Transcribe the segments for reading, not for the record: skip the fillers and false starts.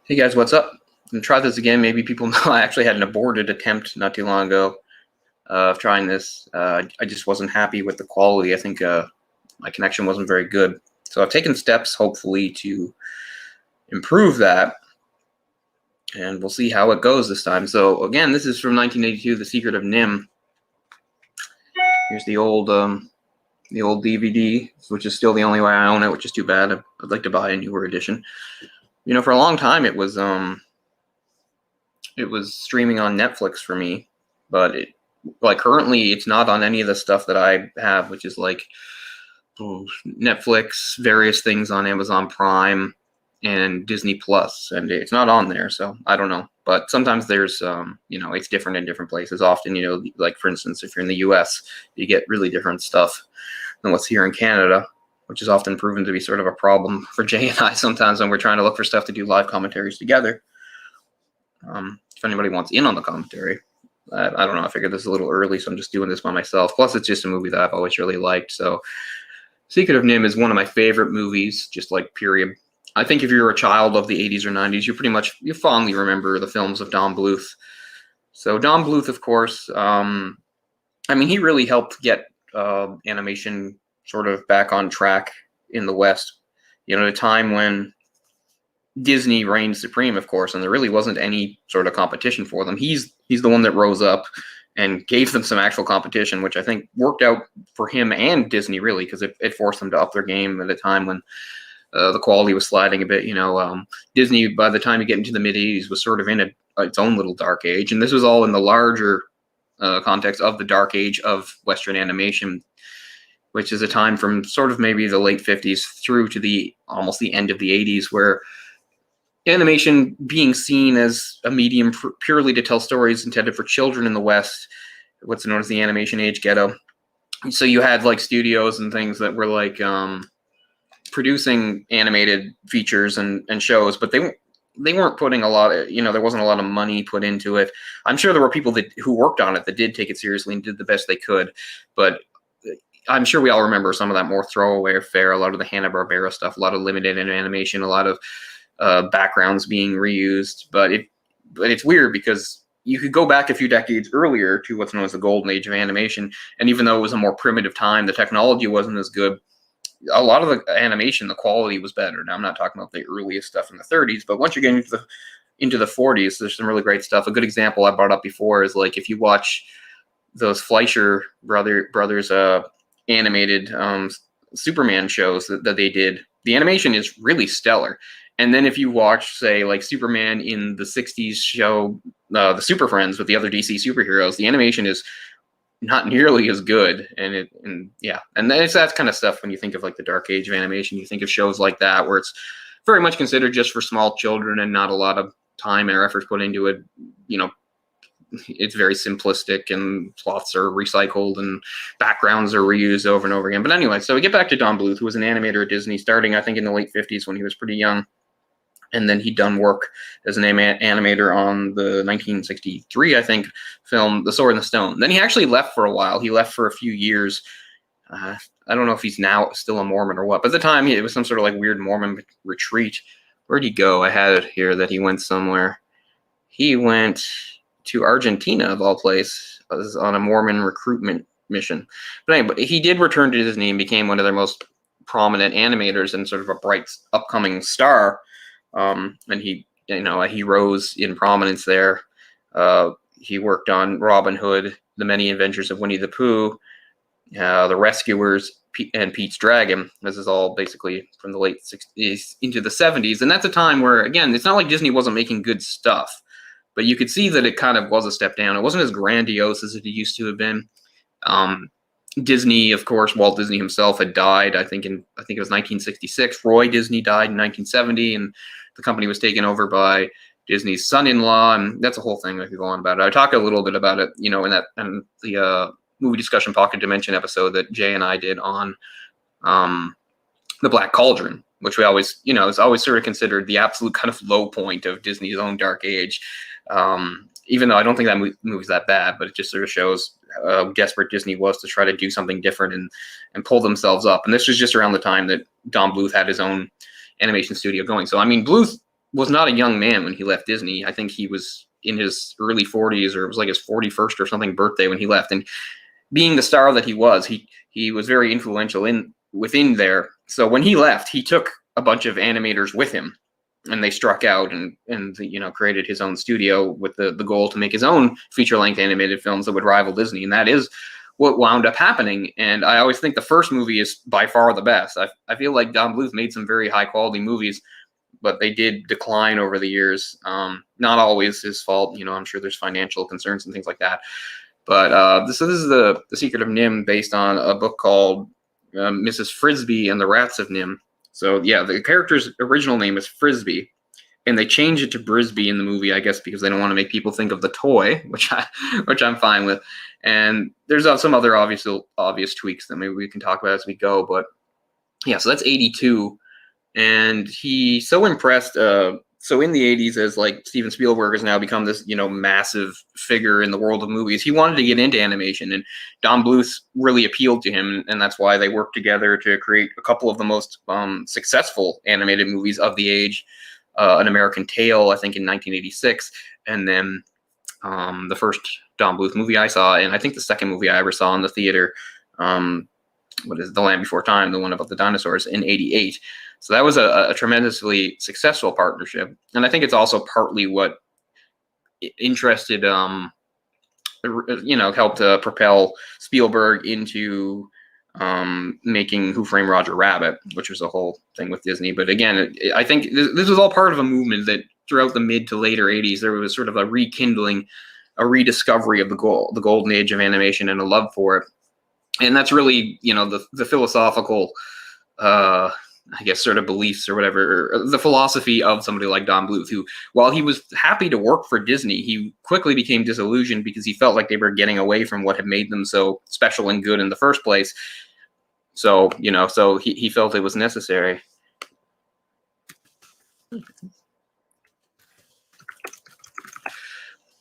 Hey guys, what's up? I'm gonna try this again. Maybe people know I actually had an aborted attempt not too long ago of trying this. I just wasn't happy with the quality. I think my connection wasn't very good. So I've taken steps, hopefully, to improve that, and we'll see how it goes this time. So again, this is from 1982, The Secret of NIMH. Here's the old DVD, which is still the only way I own it, which is too bad. I'd like to buy a newer edition. You know, for a long time, it was streaming on Netflix for me, but currently it's not on any of the stuff that I have, which is like Netflix, various things on Amazon Prime and Disney Plus, and it's not on there. So I don't know, but sometimes there's it's different in different places. Often, like for instance, if you're in the US, you get really different stuff than what's here in Canada, which is often proven to be sort of a problem for Jay and I sometimes when we're trying to look for stuff to do live commentaries together. If anybody wants in on the commentary, I don't know. I figured this is a little early, so I'm just doing this by myself. Plus, it's just a movie that I've always really liked. So, Secret of NIMH is one of my favorite movies, just like period. I think if you're a child of the 80s or 90s, you fondly remember the films of Don Bluth. So Don Bluth, of course, he really helped get animation sort of back on track in the West. At a time when Disney reigned supreme, of course, and there really wasn't any sort of competition for them. He's the one that rose up and gave them some actual competition, which I think worked out for him and Disney, really, because it forced them to up their game at a time when the quality was sliding a bit. Disney, by the time you get into the mid-'80s, was sort of in its own little dark age, and this was all in the larger context of the dark age of Western animation, which is a time from sort of maybe the late 50s through to almost the end of the 80s, where animation being seen as a medium purely to tell stories intended for children in the West, what's known as the animation age ghetto. So you had like studios and things that were like producing animated features and shows, but they weren't putting a lot of, there wasn't a lot of money put into it. I'm sure there were people who worked on it that did take it seriously and did the best they could, but I'm sure we all remember some of that more throwaway affair, a lot of the Hanna-Barbera stuff, a lot of limited animation, a lot of backgrounds being reused. But it's weird because you could go back a few decades earlier to what's known as the golden age of animation, and even though it was a more primitive time, the technology wasn't as good. A lot of the animation, the quality was better. Now, I'm not talking about the earliest stuff in the 30s, but once you get into the 40s, there's some really great stuff. A good example I brought up before is like if you watch those Fleischer brothers animated Superman shows that they did, the animation is really stellar. And then if you watch, say, like Superman in the 60s show, the Super Friends with the other DC superheroes, the animation is not nearly as good. And then it's that kind of stuff when you think of like the dark age of animation. You think of shows like that where it's very much considered just for small children and not a lot of time or effort put into it. It's very simplistic and plots are recycled and backgrounds are reused over and over again. But anyway, so we get back to Don Bluth, who was an animator at Disney starting, I think, in the late 50s when he was pretty young. And then he'd done work as an animator on the 1963, I think, film The Sword and the Stone. Then he actually left for a while. He left for a few years. I don't know if he's now still a Mormon or what, but at the time it was some sort of like weird Mormon retreat. Where'd he go? I had it here that he went somewhere. He went to Argentina, of all places, on a Mormon recruitment mission. But anyway, he did return to Disney and became one of their most prominent animators and sort of a bright upcoming star. And he rose in prominence there. He worked on Robin Hood, The Many Adventures of Winnie the Pooh, The Rescuers, and Pete's Dragon. This is all basically from the late 60s into the 70s. And that's a time where, again, it's not like Disney wasn't making good stuff, but you could see that it kind of was a step down. It wasn't as grandiose as it used to have been. Disney, of course, Walt Disney himself had died, I think it was 1966. Roy Disney died in 1970, and the company was taken over by Disney's son-in-law, and that's a whole thing I could go on about it. I talked a little bit about it, in the movie discussion Pocket Dimension episode that Jay and I did on The Black Cauldron, which we always, is always sort of considered the absolute kind of low point of Disney's own dark age. Even though I don't think that movie's that bad, but it just sort of shows how desperate Disney was to try to do something different and pull themselves up. And this was just around the time that Don Bluth had his own animation studio going. So, Bluth was not a young man when he left Disney. I think he was in his early 40s, or it was like his 41st or something birthday when he left. And being the star that he was, he was very influential within there. So when he left, he took a bunch of animators with him, and they struck out and created his own studio with the goal to make his own feature-length animated films that would rival Disney. And that is what wound up happening. And I always think the first movie is by far the best. I feel like Don Bluth made some very high-quality movies, but they did decline over the years. Not always his fault. I'm sure there's financial concerns and things like that. But this is the Secret of NIMH, based on a book called Mrs. Frisbee and the Rats of NIMH. So yeah, the character's original name is Frisbee, and they changed it to Brisbee in the movie, I guess, because they don't want to make people think of the toy, which I'm fine with. And there's some other obvious tweaks that maybe we can talk about as we go. But yeah, so that's 82, and he's so impressed. So in the 80s, as like Steven Spielberg has now become this, massive figure in the world of movies, he wanted to get into animation, and Don Bluth really appealed to him, and that's why they worked together to create a couple of the most successful animated movies of the age. An American Tail, I think, in 1986, and then the first Don Bluth movie I saw, and I think the second movie I ever saw in the theater, what is it, The Land Before Time, the one about the dinosaurs, in 88. So that was a tremendously successful partnership. And I think it's also partly what interested, helped propel Spielberg into making Who Framed Roger Rabbit, which was the whole thing with Disney. But again, I think this was all part of a movement that throughout the mid to later 80s, there was sort of a rekindling, a rediscovery of the golden age of animation and a love for it. And that's really, the philosophical, I guess, sort of beliefs or whatever, or the philosophy of somebody like Don Bluth, who, while he was happy to work for Disney, he quickly became disillusioned because he felt like they were getting away from what had made them so special and good in the first place. So, so he felt it was necessary.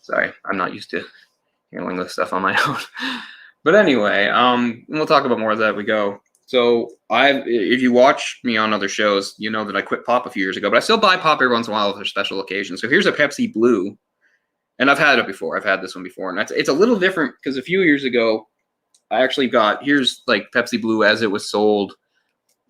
Sorry, I'm not used to handling this stuff on my own. But anyway, we'll talk about more of that as we go. So if you watch me on other shows, you know that I quit pop a few years ago, but I still buy pop every once in a while for special occasions. So here's a Pepsi Blue, and I've had it before. I've had this one before, and it's a little different because a few years ago, I actually here's like Pepsi Blue as it was sold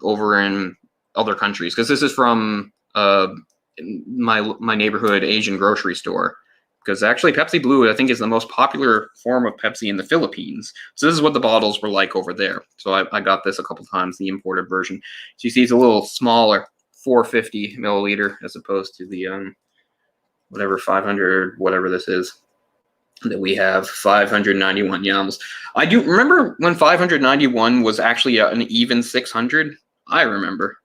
over in other countries, because this is from my neighborhood Asian grocery store. Because actually Pepsi Blue, I think, is the most popular form of Pepsi in the Philippines. So this is what the bottles were like over there. So I got this a couple times, the imported version. So you see it's a little smaller, 450 milliliter, as opposed to the whatever 500, whatever this is that we have, 591 yums. I do remember when 591 was actually an even 600. I remember.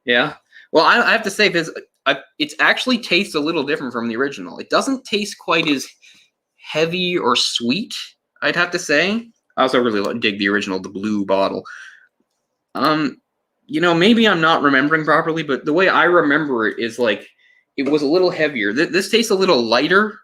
Yeah. Well, I have to say this. It actually tastes a little different from the original. It doesn't taste quite as heavy or sweet, I'd have to say. I also really dig the original, the blue bottle. Maybe I'm not remembering properly, but the way I remember it is like it was a little heavier. This tastes a little lighter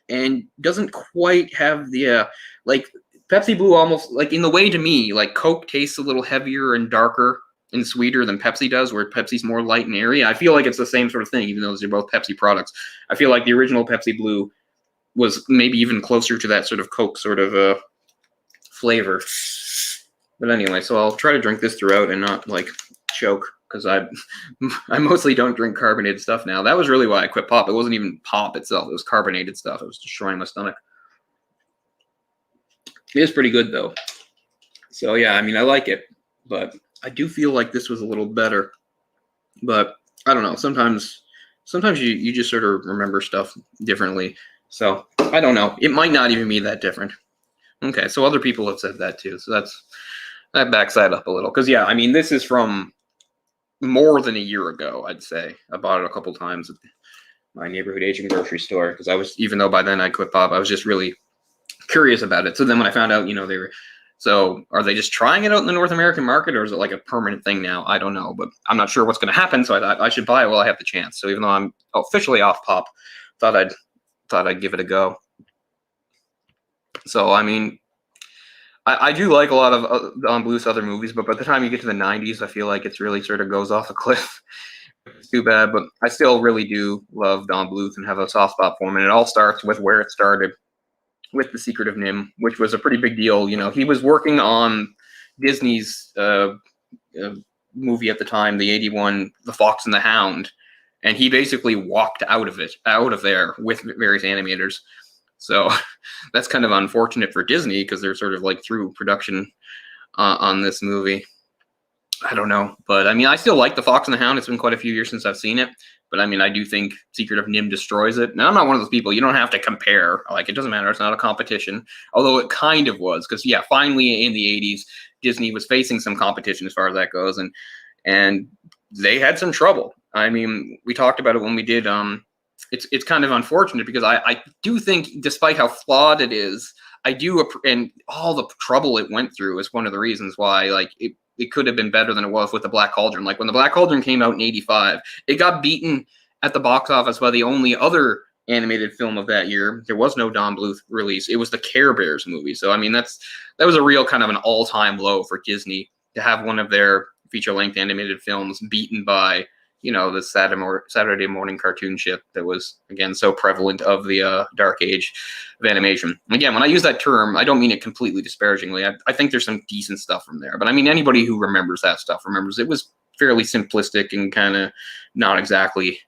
and doesn't quite have the like Pepsi Blue, almost like in the way to me, like Coke tastes a little heavier and darker and sweeter than Pepsi does, where Pepsi's more light and airy. I feel like it's the same sort of thing, even though these are both Pepsi products. I feel like the original Pepsi Blue was maybe even closer to that sort of Coke sort of flavor. But anyway, so I'll try to drink this throughout and not like choke, because I mostly don't drink carbonated stuff now. That was really why I quit pop. It wasn't even pop itself. It was carbonated stuff. It was destroying my stomach. It is pretty good though. So yeah, I mean, I like it, but I do feel like this was a little better. But I don't know. Sometimes you just sort of remember stuff differently. So I don't know. It might not even be that different. Okay, so other people have said that too. So that backs that up a little. Because yeah, I mean, this is from more than a year ago, I'd say. I bought it a couple times at my neighborhood Asian grocery store, because even though by then I quit pop, I was just really curious about it. So then when I found out, they were, so are they just trying it out in the North American market, or is it like a permanent thing now? I don't know, but I'm not sure what's going to happen. So I thought I should buy it while I have the chance. So even though I'm officially off pop, thought I'd give it a go. So I mean, I do like a lot of Don Bluth's other movies, but by the time you get to the 90s, I feel like it's really sort of goes off a cliff. It's too bad, but I still really do love Don Bluth and have a soft spot for him. And it all starts with where it started, with The Secret of NIMH, which was a pretty big deal. You know, he was working on Disney's movie at the time, the 81, The Fox and the Hound, and he basically walked out of there with various animators. So that's kind of unfortunate for Disney because they're sort of like through production on this movie. I don't know, but I mean, I still like The Fox and the Hound. It's been quite a few years since I've seen it, but I mean, I do think Secret of NIMH destroys it. Now, I'm not one of those people. You don't have to compare. Like, it doesn't matter. It's not a competition, although it kind of was, because yeah, finally in the 80s, Disney was facing some competition as far as that goes, and they had some trouble. I mean, we talked about it when we did. It's kind of unfortunate because I do think, despite how flawed it is, I do, and all the trouble it went through is one of the reasons why, like, it could have been better than it was with The Black Cauldron. Like, when The Black Cauldron came out in 85, it got beaten at the box office by the only other animated film of that year. There was no Don Bluth release. It was the Care Bears movie. So, I mean, that was a real kind of an all-time low for Disney to have one of their feature-length animated films beaten by, you know, the Saturday morning cartoon shit that was, again, so prevalent of the dark age of animation. Again, when I use that term, I don't mean it completely disparagingly. I think there's some decent stuff from there. But I mean, anybody who remembers that stuff remembers it was fairly simplistic and kind of not exactly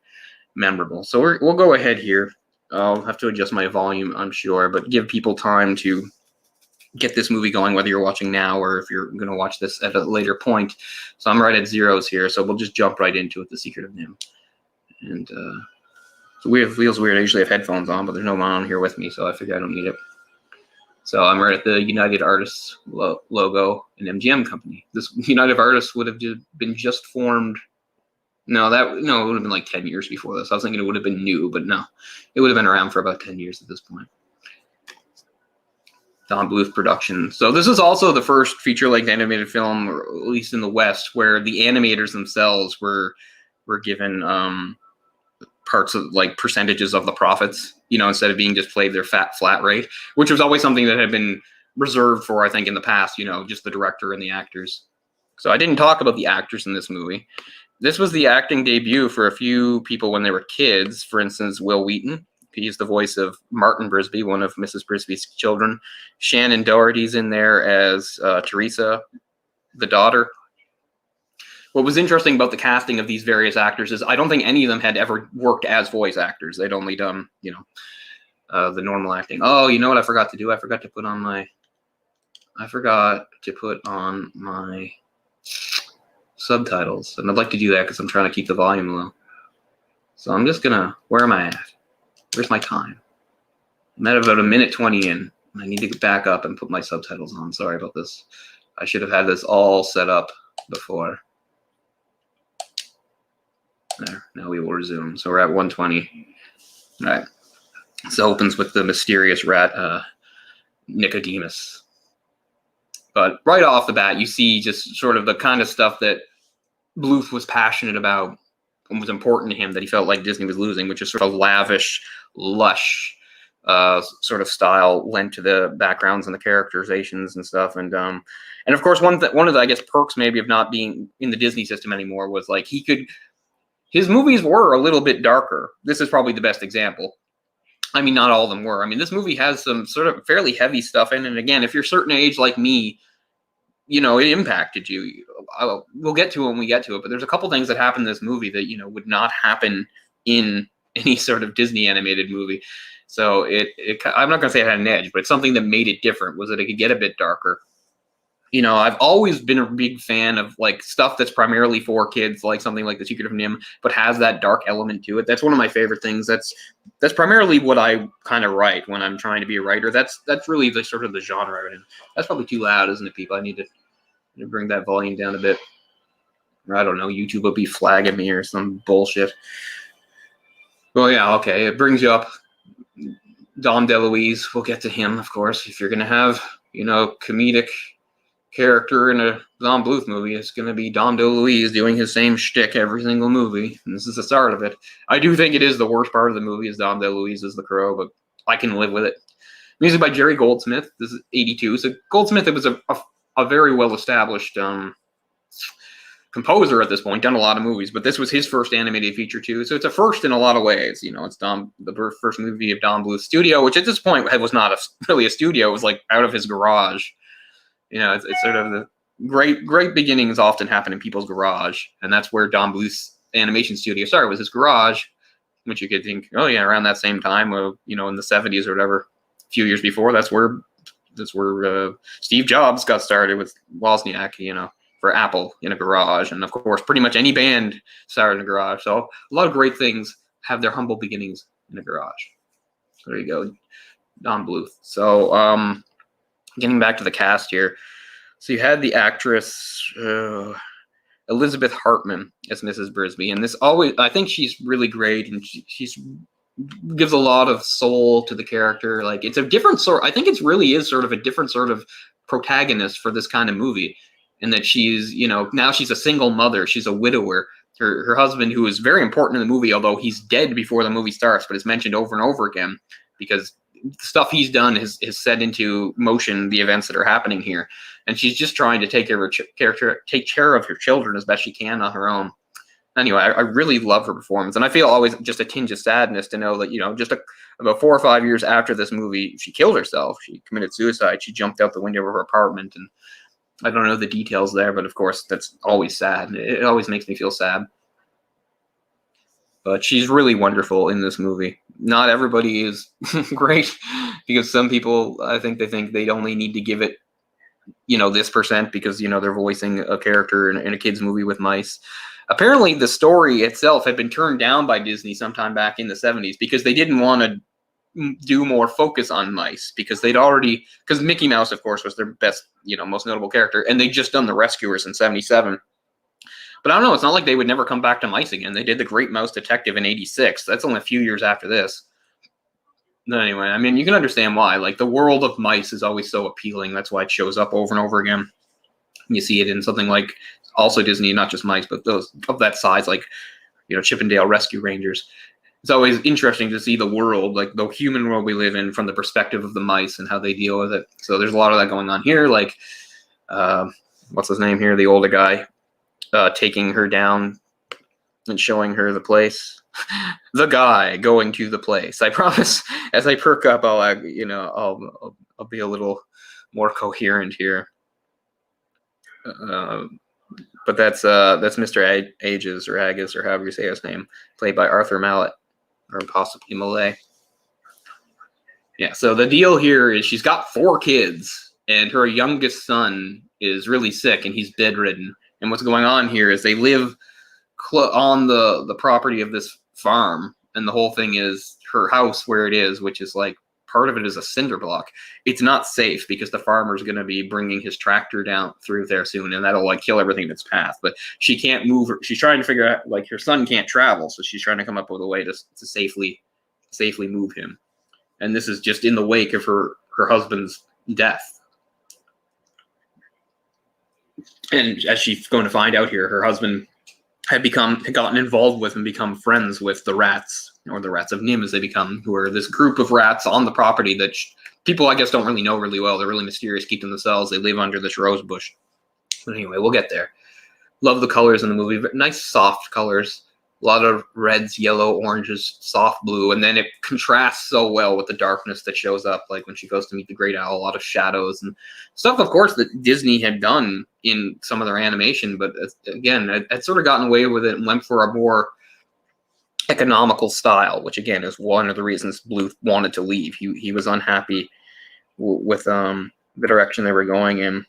memorable. So we'll go ahead here. I'll have to adjust my volume, I'm sure, but give people time to get this movie going, whether you're watching now or if you're going to watch this at a later point. So I'm right at zeros here, so we'll just jump right into it, The Secret of NIMH. And it feels weird. I usually have headphones on, but there's no one on here with me, so I figure I don't need it. So I'm right at the United Artists logo and MGM company. This United Artists would have been just formed. No, it would have been like 10 years before this. I was thinking it would have been new, but no. It would have been around for about 10 years at this point. Don Bluth production. So this is also the first feature-length animated film, or at least in the West, where the animators themselves were given parts of, like, percentages of the profits, you know, instead of being just paid their flat rate, which was always something that had been reserved for, I think, in the past, you know, just the director and the actors. So I didn't talk about the actors in this movie. This was the acting debut for a few people when they were kids. For instance, Will Wheaton. He's the voice of Martin Brisby, one of Mrs. Brisby's children. Shannon Doherty's in there as Teresa, the daughter. What was interesting about the casting of these various actors is I don't think any of them had ever worked as voice actors. They'd only done, you know, the normal acting. Oh, you know what I forgot to do? I forgot to put on my subtitles. And I'd like to do that because I'm trying to keep the volume low. So I'm just gonna, where am I at? Where's my time? I'm at about 1:20 in. I need to get back up and put my subtitles on. Sorry about this. I should have had this all set up before. There, now we will resume. So we're at 1:20. All right. This opens with the mysterious rat, Nicodemus. But right off the bat, you see just sort of the kind of stuff that Bluth was passionate about and was important to him that he felt like Disney was losing, which is sort of lavish, lush sort of style lent to the backgrounds and the characterizations and stuff. And of course, one of the, I guess, perks maybe of not being in the Disney system anymore was, like, his movies were a little bit darker. This is probably the best example. I mean, not all of them were. I mean, this movie has some sort of fairly heavy stuff in it. And again, if you're a certain age like me, you know, it impacted you. We'll get to it when we get to it, but there's a couple things that happen in this movie that, you know, would not happen in any sort of Disney animated movie. So I'm not going to say it had an edge, but it's something that made it different, was that it could get a bit darker. You know, I've always been a big fan of, like, stuff that's primarily for kids, like something like The Secret of NIMH, but has that dark element to it. That's one of my favorite things. That's primarily what I kind of write when I'm trying to be a writer. That's really the sort of the genre I'm in. That's probably too loud, isn't it, people? I need to bring that volume down a bit. Or I don't know, YouTube will be flagging me or some bullshit. Well, yeah, okay. It brings you up Dom DeLuise. We'll get to him, of course. If you're going to have, you know, comedic character in a Don Bluth movie, it's going to be Dom DeLuise doing his same shtick every single movie. And this is the start of it. I do think it is the worst part of the movie is Dom DeLuise as the Crow, but I can live with it. Music by Jerry Goldsmith. This is 82. So Goldsmith, it was a very well-established composer at this point, done a lot of movies, but this was his first animated feature too. So it's a first in a lot of ways. You know, it's the first movie of Don Bluth's studio, which at this point was not really a studio. It was like out of his garage. You know, it's sort of the great beginnings often happen in people's garage, and that's where Don Bluth's animation studio started, was his garage, which you could think, oh yeah, around that same time, you know, in the 70s or whatever, a few years before, that's where Steve Jobs got started with Wozniak, you know, for Apple in a garage. And of course, pretty much any band started in a garage. So a lot of great things have their humble beginnings in a garage. So there you go, Don Bluth. So getting back to the cast here. So you had the actress Elizabeth Hartman as Mrs. Brisby, and I think she's really great, and she's gives a lot of soul to the character. Like, it's a different sort. I think it really is sort of a different sort of protagonist for this kind of movie, in that she's, you know, now she's a single mother. She's a widower. Her husband, who is very important in the movie, although he's dead before the movie starts, but it's mentioned over and over again because the stuff he's done has set into motion the events that are happening here. And she's just trying to take care of her children as best she can on her own. Anyway, I really love her performance, and I feel always just a tinge of sadness to know that, you know, just about 4 or 5 years after this movie, she killed herself. She committed suicide. She jumped out the window of her apartment, and I don't know the details there, but of course that's always sad. It always makes me feel sad. But she's really wonderful in this movie. Not everybody is great, because some people, I think, they'd only need to give it, you know, this percent because, you know, they're voicing a character in a kid's movie with mice. Apparently, the story itself had been turned down by Disney sometime back in the 70s because they didn't want to do more focus on mice, because because Mickey Mouse, of course, was their best, you know, most notable character, and they'd just done The Rescuers in 77. But I don't know, it's not like they would never come back to mice again. They did The Great Mouse Detective in 86. That's only a few years after this. But anyway, I mean, you can understand why. Like, the world of mice is always so appealing. That's why it shows up over and over again. You see it in something like, also Disney, not just mice, but those of that size, like, you know, Chippendale Rescue Rangers. It's always interesting to see the world, like the human world we live in, from the perspective of the mice and how they deal with it. So there's a lot of that going on here. Like, what's his name here? The older guy taking her down and showing her the place. The guy going to the place. I promise, as I perk up, I'll be a little more coherent here. But that's Mr. Ages, or Agus, or however you say his name, played by Arthur Mallet, or possibly Malay. Yeah, so the deal here is she's got 4 kids, and her youngest son is really sick, and he's bedridden. And what's going on here is they live on the property of this farm, and the whole thing is her house where it is, which is like, part of it is a cinder block. It's not safe because the farmer's going to be bringing his tractor down through there soon, and that'll like kill everything in its path. But she can't move. She's trying to figure out, like, her son can't travel, so she's trying to come up with a way to safely move him. And this is just in the wake of her husband's death. And as she's going to find out here, her husband had gotten involved with and become friends with the rats, or the rats of NIMH as they become, who are this group of rats on the property that people, I guess, don't really know really well. They're really mysterious, keep to themselves. They live under this rose bush. But anyway, we'll get there. Love the colors in the movie. Nice soft colors. A lot of reds, yellow, oranges, soft blue. And then it contrasts so well with the darkness that shows up, like when she goes to meet the Great Owl, a lot of shadows and stuff, of course, that Disney had done in some of their animation. But again, it sort of gotten away with it and went for a more economical style, which again is one of the reasons Bluth wanted to leave. He was unhappy with the direction they were going in.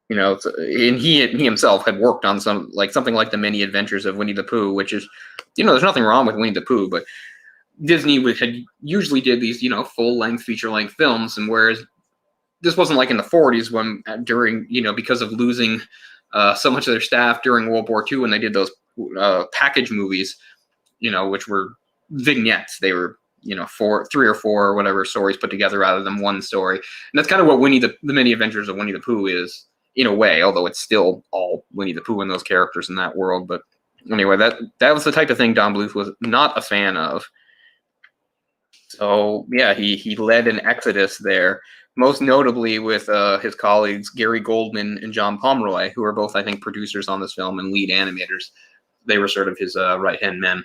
You know, and he himself had worked on something like the Many Adventures of Winnie the Pooh, which is, you know, there's nothing wrong with Winnie the Pooh, but Disney had usually did these, you know, full-length, feature-length films, and whereas this wasn't like in the 40s when during, you know, because of losing so much of their staff during World War II, when they did those package movies, you know, which were vignettes. They were, you know, 3 or 4 or whatever stories put together rather than one story. And that's kind of what the Many Adventures of Winnie the Pooh is, in a way, although it's still all Winnie the Pooh and those characters in that world. But anyway, that was the type of thing Don Bluth was not a fan of. So yeah, he led an exodus there, most notably with his colleagues Gary Goldman and John Pomeroy, who are both, I think, producers on this film and lead animators. They were sort of his right-hand men.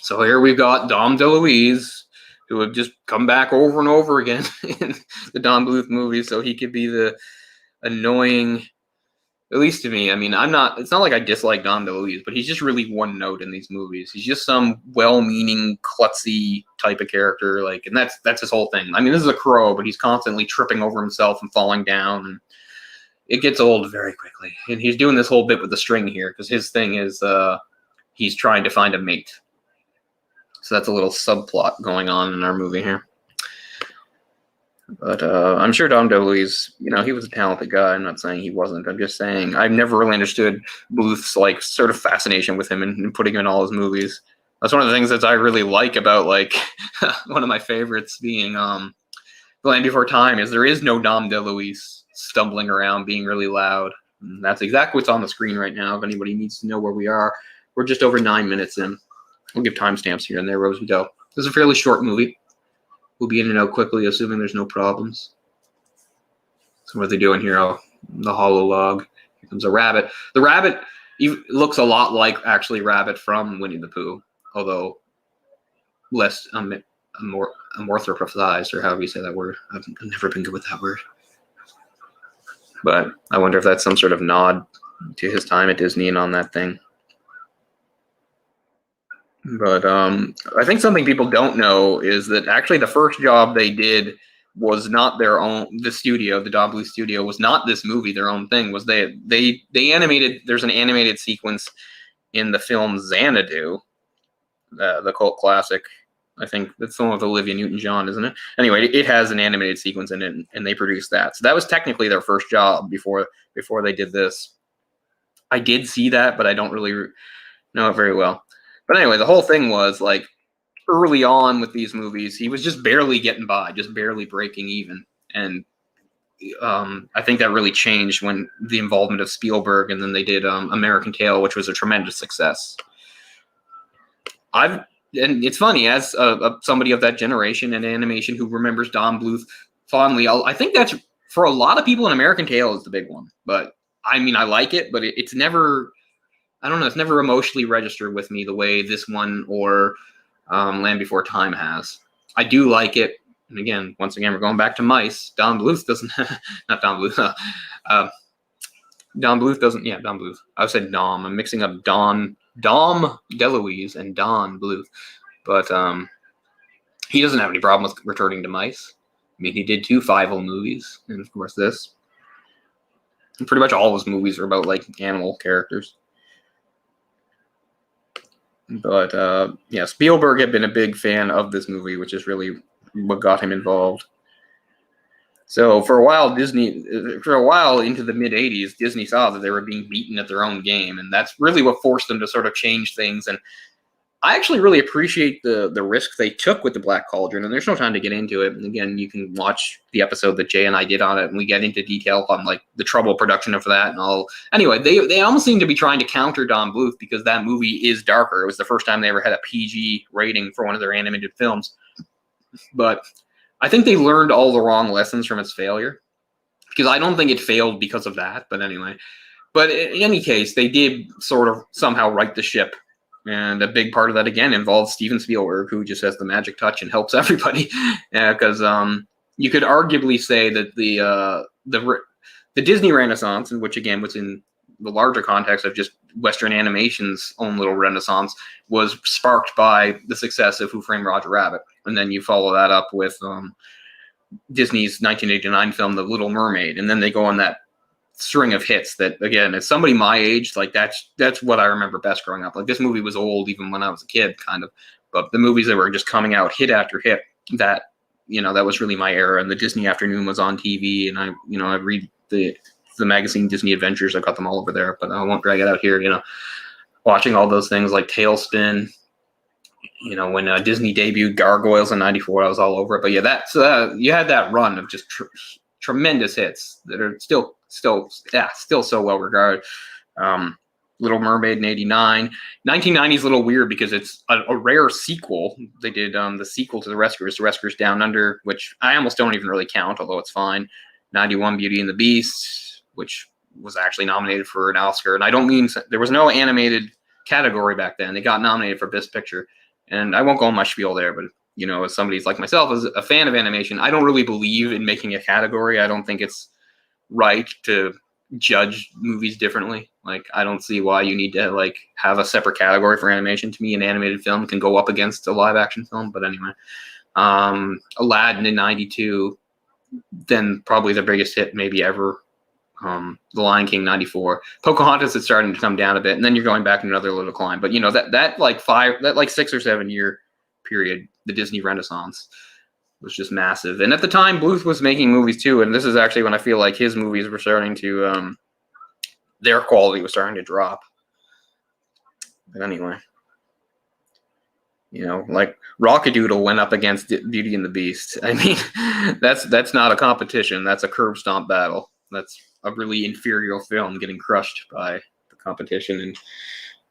So here we've got Dom DeLuise, who would just come back over and over again in the Don Bluth movies, so he could be the annoying, at least to me. I mean, it's not like I dislike Dom DeLuise, but he's just really one note in these movies. He's just some well-meaning, klutzy type of character, like, and that's his whole thing. I mean, this is a crow, but he's constantly tripping over himself and falling down, and it gets old very quickly. And he's doing this whole bit with the string here, because his thing is he's trying to find a mate. So that's a little subplot going on in our movie here. But I'm sure Dom DeLuise, he was a talented guy. I'm not saying he wasn't. I'm just saying I've never really understood Bluth's like sort of fascination with him and putting him in all his movies. That's one of the things that I really like about like one of my favorites being The Land Before Time is there is no Dom DeLuise stumbling around being really loud. And that's exactly what's on the screen right now. If anybody needs to know where we are, we're just over 9 minutes in. We'll give timestamps here and there as we go. This is a fairly short movie. We'll be in and out quickly, assuming there's no problems. So what are they doing here? Oh, the hollow log. Here comes a rabbit. The rabbit looks a lot like actually Rabbit from Winnie the Pooh, although less amorphosized, or however you say that word. I've never been good with that word. But I wonder if that's some sort of nod to his time at Disney and on that thing. But I think something people don't know is that actually the first job they did was not their own. The studio, the Don Bluth studio, was not this movie. Their own thing was they animated. There's an animated sequence in the film Xanadu, the cult classic. I think that's the one with Olivia Newton-John, isn't it? Anyway, it has an animated sequence in it, and they produced that. So that was technically their first job before they did this. I did see that, but I don't really know it very well. But anyway, the whole thing was like early on with these movies, he was just barely getting by, just barely breaking even. And I think that really changed when the involvement of Spielberg, and then they did American Tail, which was a tremendous success. And it's funny, as somebody of that generation in animation who remembers Don Bluth fondly, I think that's, for a lot of people, an American Tail is the big one. But I mean, I like it, but it's never... I don't know. It's never emotionally registered with me the way this one or Land Before Time has. I do like it. And again, once again, we're going back to mice. Don Bluth doesn't... not Don Bluth. Don Bluth doesn't... Yeah, Don Bluth. I said Dom. I'm mixing up Dom DeLuise and Don Bluth. But he doesn't have any problem with returning to mice. I mean, he did 2 Fievel movies. And of course this. And pretty much all his movies are about, like, animal characters. But yeah, Spielberg had been a big fan of this movie, which is really what got him involved. So for a while into the mid 80s, Disney saw that they were being beaten at their own game, and that's really what forced them to sort of change things. And I actually really appreciate the risk they took with the Black Cauldron, and there's no time to get into it. And again, you can watch the episode that Jay and I did on it, and we get into detail on like the trouble production of that and all. Anyway, they almost seem to be trying to counter Don Bluth because that movie is darker. It was the first time they ever had a PG rating for one of their animated films. But I think they learned all the wrong lessons from its failure, because I don't think it failed because of that. But anyway, but in any case, they did sort of somehow right the ship. And a big part of that, again, involves Steven Spielberg, who just has the magic touch and helps everybody. Because you could arguably say that the Disney Renaissance, which again was in the larger context of just Western animation's own little renaissance, was sparked by the success of Who Framed Roger Rabbit. And then you follow that up with Disney's 1989 film, The Little Mermaid. And then they go on that string of hits that, again, as somebody my age, like that's what I remember best growing up. Like, this movie was old even when I was a kid, kind of, but the movies that were just coming out hit after hit, that was really my era. And the Disney Afternoon was on TV, and I read the magazine Disney Adventures. I've got them all over there, but I won't drag it out here. Watching all those things like Tailspin, when Disney debuted Gargoyles in '94, I was all over it. But yeah, you had that run of just tremendous hits that are still so well regarded. Little Mermaid in '89. 1990 is a little weird because it's a rare sequel. They did the sequel to The Rescuers Down Under, which I almost don't even really count, although it's fine. 91, Beauty and the Beast, which was actually nominated for an Oscar. And I don't mean, there was no animated category back then. They got nominated for Best Picture. And I won't go on my spiel there, but, you know, as somebody's like myself, as a fan of animation, I don't really believe in making a category. I don't think it's right to judge movies differently. Like, I don't see why you need to like have a separate category for animation. To me, an animated film can go up against a live action film. But anyway, Aladdin in '92, then probably the biggest hit maybe ever. The Lion King '94. Pocahontas is starting to come down a bit, and then you're going back in another little climb. But you know that like 6 or 7 year period, the Disney Renaissance was just massive. And at the time, Bluth was making movies too, and this is actually when I feel like his movies were starting to their quality was starting to drop. But anyway, you know, like Rockadoodle went up against Beauty and the Beast. I mean, that's not a competition. That's a curb stomp battle. That's a really inferior film getting crushed by the competition.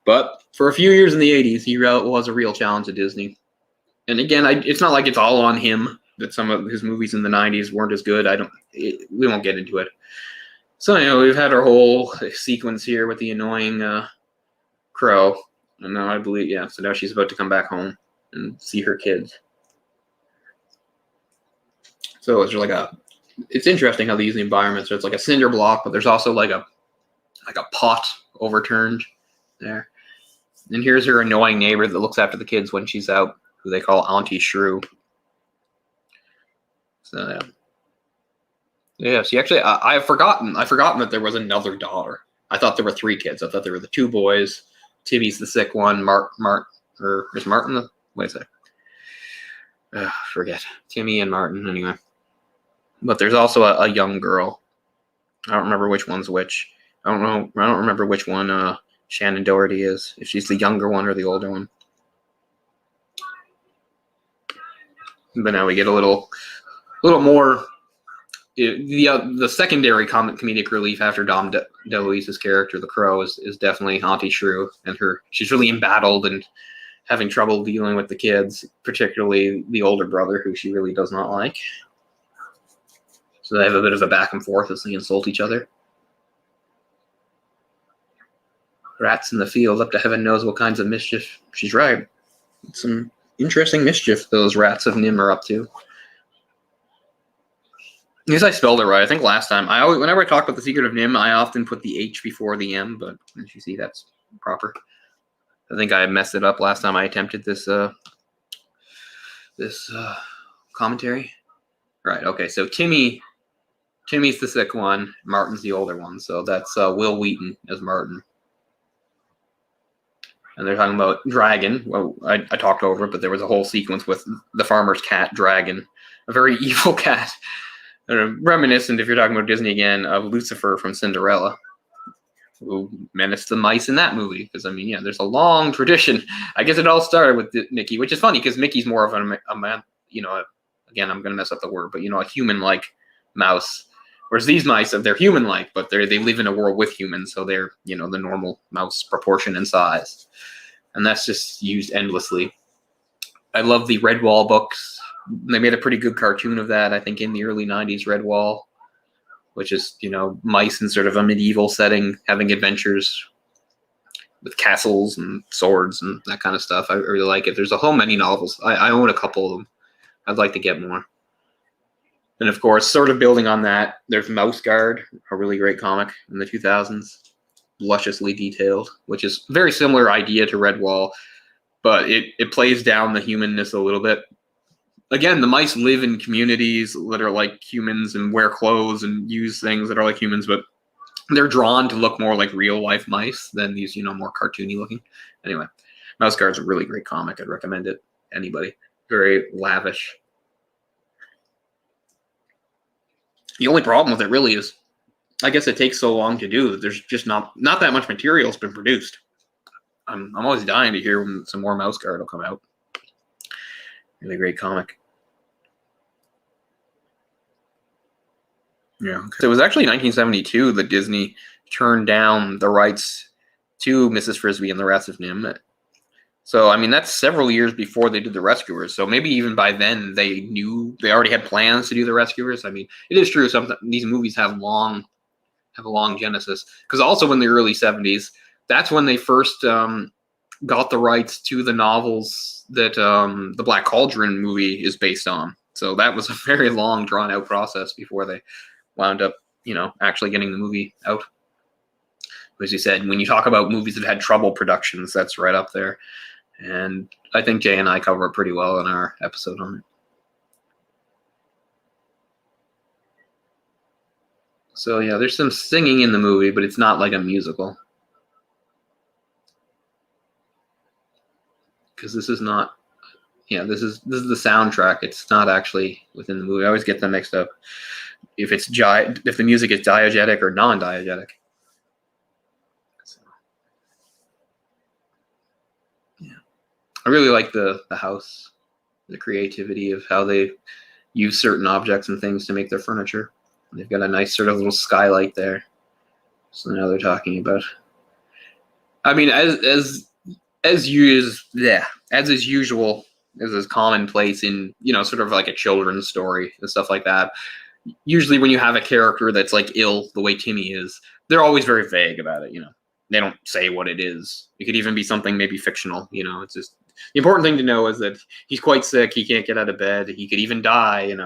But for a few years in the '80s, he was a real challenge to Disney. And again, it's not like it's all on him that some of his movies in the '90s weren't as good. We won't get into it. So, you know, we've had our whole sequence here with the annoying crow. And now I believe, yeah, so now she's about to come back home and see her kids. So it's like it's interesting how these environments are. It's like a cinder block, but there's also like a pot overturned there. And here's her annoying neighbor that looks after the kids when she's out, who they call Auntie Shrew. So yeah. Yeah, see, actually, I've forgotten that there was another daughter. I thought there were 3 kids. I thought there were the 2 boys. Timmy's the sick one. Or is Martin the? Wait a sec. Forget. Timmy and Martin, anyway. But there's also a young girl. I don't remember which one's which. I don't remember which one Shannon Doherty is. If she's the younger one or the older one. But now we get a little more. The secondary comedic relief after Dom DeLuise's character, the Crow, is definitely Auntie Shrew, and she's really embattled and having trouble dealing with the kids, particularly the older brother, who she really does not like. So they have a bit of a back and forth as they insult each other. Rats in the field, up to heaven knows what kinds of mischief. She's right. Some interesting mischief those rats of NIMH are up to. I guess I spelled it right. I think last time, whenever I talk about the Secret of NIMH, I often put the H before the M, but as you see, that's proper. I think I messed it up last time I attempted this commentary. Right. Okay. So Timmy's the sick one. Martin's the older one. So that's Will Wheaton as Martin. And they're talking about Dragon. Well, I talked over it, but there was a whole sequence with the farmer's cat, Dragon, a very evil cat. Reminiscent, if you're talking about Disney again, of Lucifer from Cinderella, who menaced the mice in that movie. Because, I mean, yeah, there's a long tradition. I guess it all started with Mickey, which is funny because Mickey's more of a man, you know, again, I'm going to mess up the word, but, you know, a human-like mouse. Whereas these mice, they're human-like, but they live in a world with humans, so they're, you know, the normal mouse proportion and size. And that's just used endlessly. I love the Redwall books. They made a pretty good cartoon of that, I think, in the early '90s, Redwall, which is, you know, mice in sort of a medieval setting having adventures with castles and swords and that kind of stuff. I really like it. There's a whole many novels. I own a couple of them. I'd like to get more. And, of course, sort of building on that, there's Mouse Guard, a really great comic in the 2000s, lusciously detailed, which is a very similar idea to Redwall, but it plays down the humanness a little bit. Again, the mice live in communities that are like humans and wear clothes and use things that are like humans, but they're drawn to look more like real-life mice than these, you know, more cartoony looking. Anyway, Mouse Guard's a really great comic. I'd recommend it to anybody. Very lavish. The only problem with it really is, I guess it takes so long to do that there's just not that much material has been produced. I'm always dying to hear when some more Mouse Guard will come out. Really great comic. Yeah. So it was actually 1972 that Disney turned down the rights to Mrs. Frisbee and the Rats of NIMH. So, I mean, that's several years before they did The Rescuers. So maybe even by then they already had plans to do The Rescuers. I mean, it is true. These movies have a long genesis. Because also in the early 70s, that's when they first got the rights to the novels that the Black Cauldron movie is based on. So that was a very long, drawn-out process before they wound up, actually getting the movie out. As you said, when you talk about movies that had trouble productions, that's right up there. And I think Jay and I cover it pretty well in our episode on it. So yeah, there's some singing in the movie, but it's not like a musical. Because this is not, this is the soundtrack. It's not actually within the movie. I always get them mixed up. If the music is diegetic or non-diegetic. So, yeah, I really like the house, the creativity of how they use certain objects and things to make their furniture. They've got a nice sort of little skylight there. So now they're talking about. I mean, as is usual, as is commonplace in sort of like a children's story and stuff like that. Usually, when you have a character that's like ill, the way Timmy is, they're always very vague about it. They don't say what it is. It could even be something maybe fictional. It's just the important thing to know is that he's quite sick. He can't get out of bed. He could even die.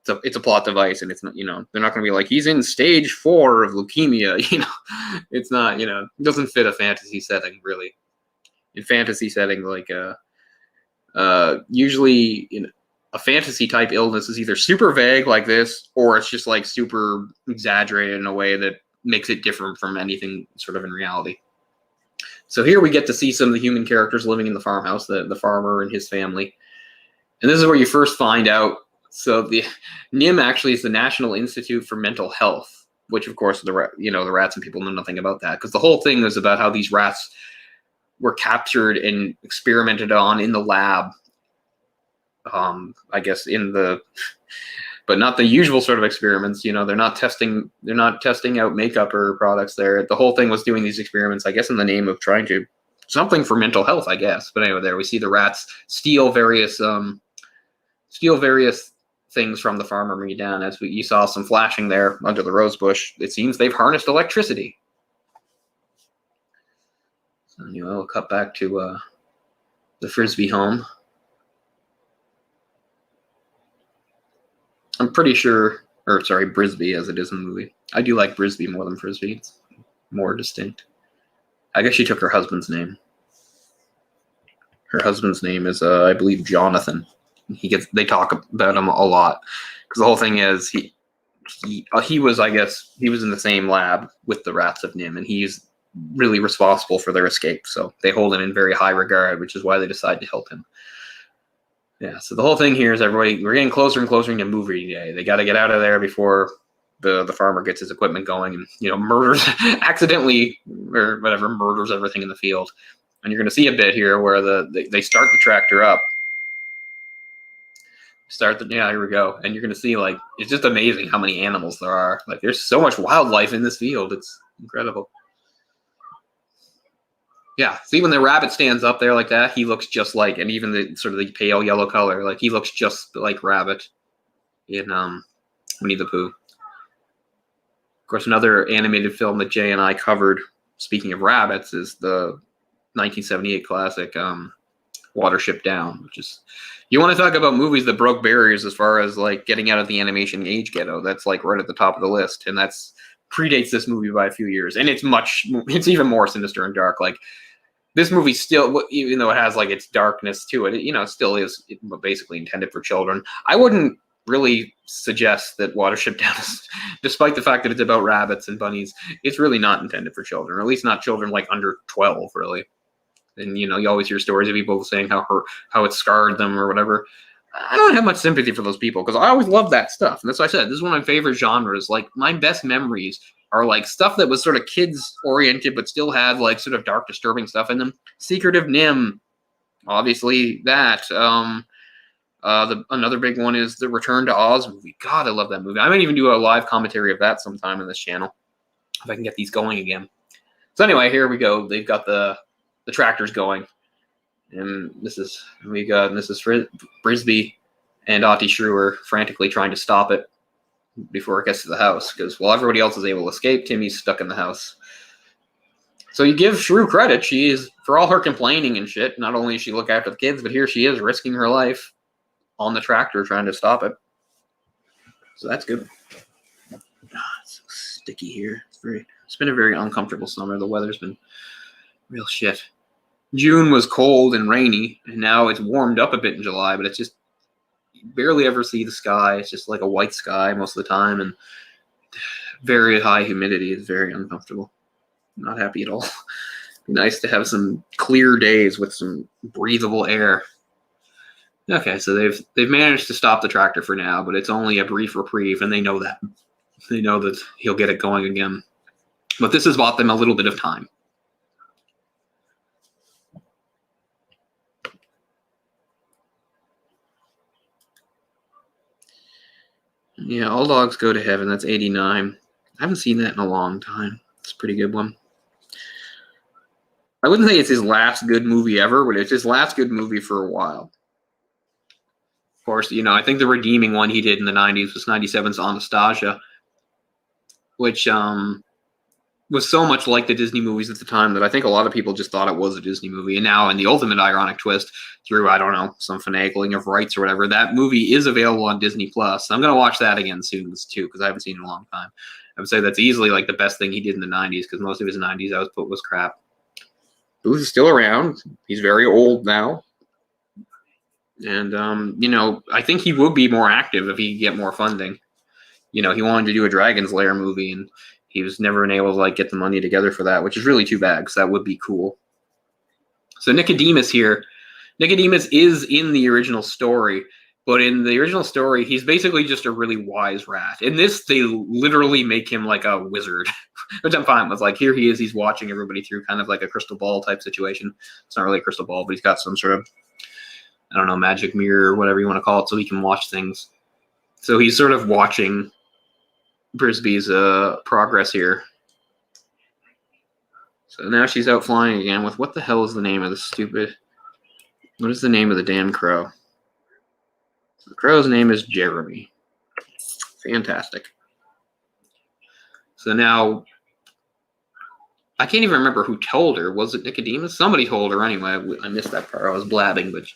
It's a plot device, and it's not, they're not going to be like, he's in stage 4 of leukemia. It's not, it doesn't fit a fantasy setting really. In fantasy setting, like usually a fantasy type illness is either super vague like this, or it's just like super exaggerated in a way that makes it different from anything sort of in reality. So here we get to see some of the human characters living in the farmhouse, the farmer and his family. And this is where you first find out. So the NIMH actually is the National Institute for Mental Health, which of course the rats and people know nothing about that, because the whole thing is about how these rats were captured and experimented on in the lab. I guess but not the usual sort of experiments. They're not testing out makeup or products there. The whole thing was doing these experiments, I guess, in the name of trying to something for mental health, I guess. But anyway, there we see the rats steal various things from the farmer. Bring it down, as you saw some flashing there under the rose bush. It seems they've harnessed electricity. So we'll cut back to the Frisbee home. I'm pretty sure, Brisbee as it is in the movie. I do like Brisbee more than Frisbee. It's more distinct. I guess she took her husband's name. Her husband's name is, I believe, Jonathan. They talk about him a lot, because the whole thing is he was in the same lab with the Rats of NIMH, and he's really responsible for their escape. So they hold him in very high regard, which is why they decide to help him. Yeah, so the whole thing here is we're getting closer and closer to movie day. They got to get out of there before the farmer gets his equipment going and murders accidentally or whatever, murders everything in the field. And you're going to see a bit here where they start the tractor up. Here we go. And you're going to see, like, it's just amazing how many animals there are. Like, there's so much wildlife in this field. It's incredible. Yeah, see when the rabbit stands up there like that, he looks just like, and even the sort of the pale yellow color, like he looks just like Rabbit in Winnie the Pooh. Of course, another animated film that Jay and I covered, speaking of rabbits, is the 1978 classic Watership Down, which is, you want to talk about movies that broke barriers as far as like getting out of the animation age ghetto, that's like right at the top of the list, and that's predates this movie by a few years, and it's even more sinister and dark. Like, this movie still, even though it has like its darkness to it, it still is basically intended for children. I wouldn't really suggest that Watership Down is, despite the fact that it's about rabbits and bunnies, it's really not intended for children, or at least not children like under 12, really. And you always hear stories of people saying how it scarred them or whatever. I don't have much sympathy for those people, because I always loved that stuff. And that's why I said, this is one of my favorite genres. Like, my best memories are like stuff that was sort of kids oriented, but still had like sort of dark, disturbing stuff in them. Secret of NIMH, obviously that. Another big one is the Return to Oz movie. God, I love that movie. I might even do a live commentary of that sometime on this channel, if I can get these going again. So anyway, here we go. They've got the tractors going, and we got Mrs. Frisbee and Auntie Shrewer frantically trying to stop it before it gets to the house, because while everybody else is able to escape, Timmy's stuck in the house. So you give Shrew credit. She is, for all her complaining and shit, not only does she look after the kids, but here she is risking her life on the tractor trying to stop it. So that's good. It's so sticky here. It's been a very uncomfortable summer. The weather's been real shit. June was cold and rainy, and now it's warmed up a bit in July, but it's just, you barely ever see the sky. It's just like a white sky most of the time, and very high humidity. Is very uncomfortable. Not happy at all. Be nice to have some clear days with some breathable air. Okay, so they've managed to stop the tractor for now, but it's only a brief reprieve, and they know that. They know that he'll get it going again. But this has bought them a little bit of time. Yeah, All Dogs Go to Heaven. That's 89. I haven't seen that in a long time. It's a pretty good one. I wouldn't say it's his last good movie ever, but it's his last good movie for a while. Of course, I think the redeeming one he did in the 90s was 97's Anastasia, which was so much like the Disney movies at the time that I think a lot of people just thought it was a Disney movie. And now, in the ultimate ironic twist, through, I don't know, some finagling of rights or whatever, that movie is available on Disney+. I'm going to watch that again soon, too, because I haven't seen it in a long time. I would say that's easily like the best thing he did in the 90s, because most of his 90s output was crap. Bluth is still around. He's very old now. And, I think he would be more active if he could get more funding. He wanted to do a Dragon's Lair movie, and he was never able to get the money together for that, which is really too bad, because that would be cool. So Nicodemus here. Nicodemus is in the original story, but in the original story, he's basically just a really wise rat. In this, they literally make him like a wizard, which I'm fine with. Here he is, he's watching everybody through kind of like a crystal ball type situation. It's not really a crystal ball, but he's got some sort of, I don't know, magic mirror or whatever you want to call it, so he can watch things. So he's sort of watching Frisbee's progress here. So now she's out flying again with, what the hell is the name of the stupid... What is the name of the damn crow? The crow's name is Jeremy. Fantastic. So now, I can't even remember who told her. Was it Nicodemus? Somebody told her anyway. I missed that part. I was blabbing, but,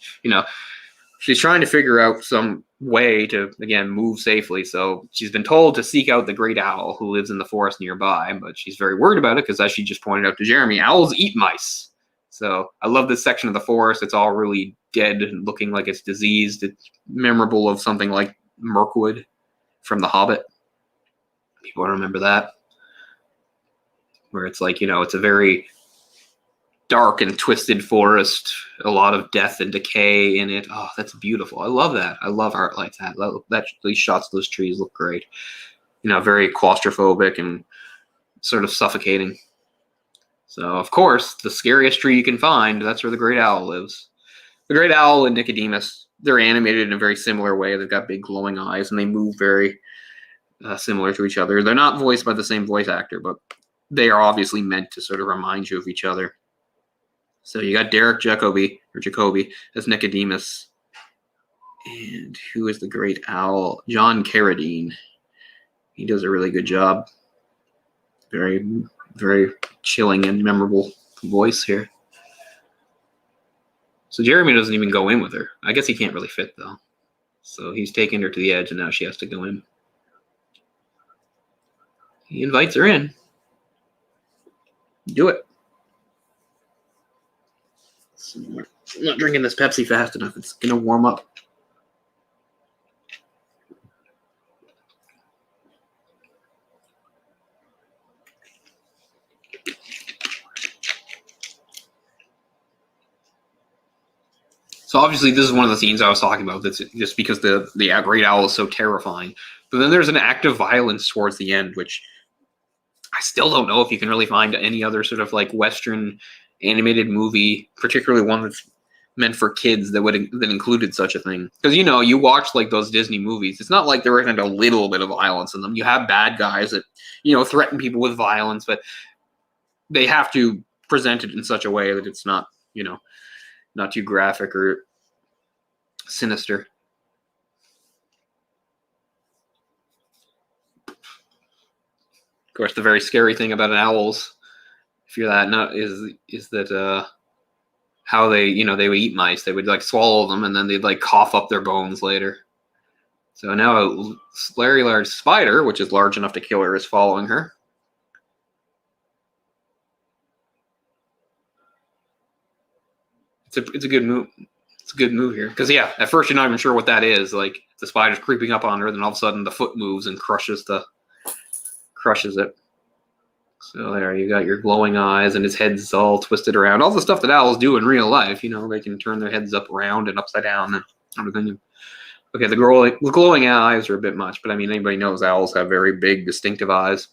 she's trying to figure out some way to, again, move safely. So she's been told to seek out the great owl who lives in the forest nearby, but she's very worried about it because, as she just pointed out to Jeremy, owls eat mice. So I love this section of the forest. It's all really dead and looking like it's diseased. It's memorable of something like Mirkwood from The Hobbit. People remember that. Where it's it's a very dark and twisted forest, a lot of death and decay in it. Oh, that's beautiful. I love that. I love art like that. These shots of those trees look great. Very claustrophobic and sort of suffocating. So, of course, the scariest tree you can find, that's where the great owl lives. The great owl and Nicodemus, they're animated in a very similar way. They've got big glowing eyes, and they move very similar to each other. They're not voiced by the same voice actor, but they are obviously meant to sort of remind you of each other. So you got Derek Jacobi as Nicodemus. And who is the great owl? John Carradine. He does a really good job. Very, very chilling and memorable voice here. So Jeremy doesn't even go in with her. I guess he can't really fit, though. So he's taking her to the edge, and now she has to go in. He invites her in. Do it. I'm not drinking this Pepsi fast enough. It's going to warm up. So obviously this is one of the scenes I was talking about. That's just because the great owl is so terrifying. But then there's an act of violence towards the end, which I still don't know if you can really find any other sort of Western animated movie, particularly one that's meant for kids that included such a thing. Because you watch those Disney movies. It's not like there isn't a little bit of violence in them. You have bad guys that threaten people with violence, but they have to present it in such a way that it's not, you know, not too graphic or sinister. Of course, the very scary thing about owls, if you're that nut, is that how they, you know, they would eat mice. They would like swallow them and then they'd like cough up their bones later. So now a very large spider, which is large enough to kill her, is following her. It's a good move. It's a good move here because yeah, at first you're not even sure what that is. Like the spider's creeping up on her, then all of a sudden the foot moves and crushes it. So there you got your glowing eyes and his head's all twisted around. All the stuff that owls do in real life, you know, they can turn their heads up around and upside down and everything. Okay, the glowing eyes are a bit much, but I mean, anybody knows owls have very big, distinctive eyes.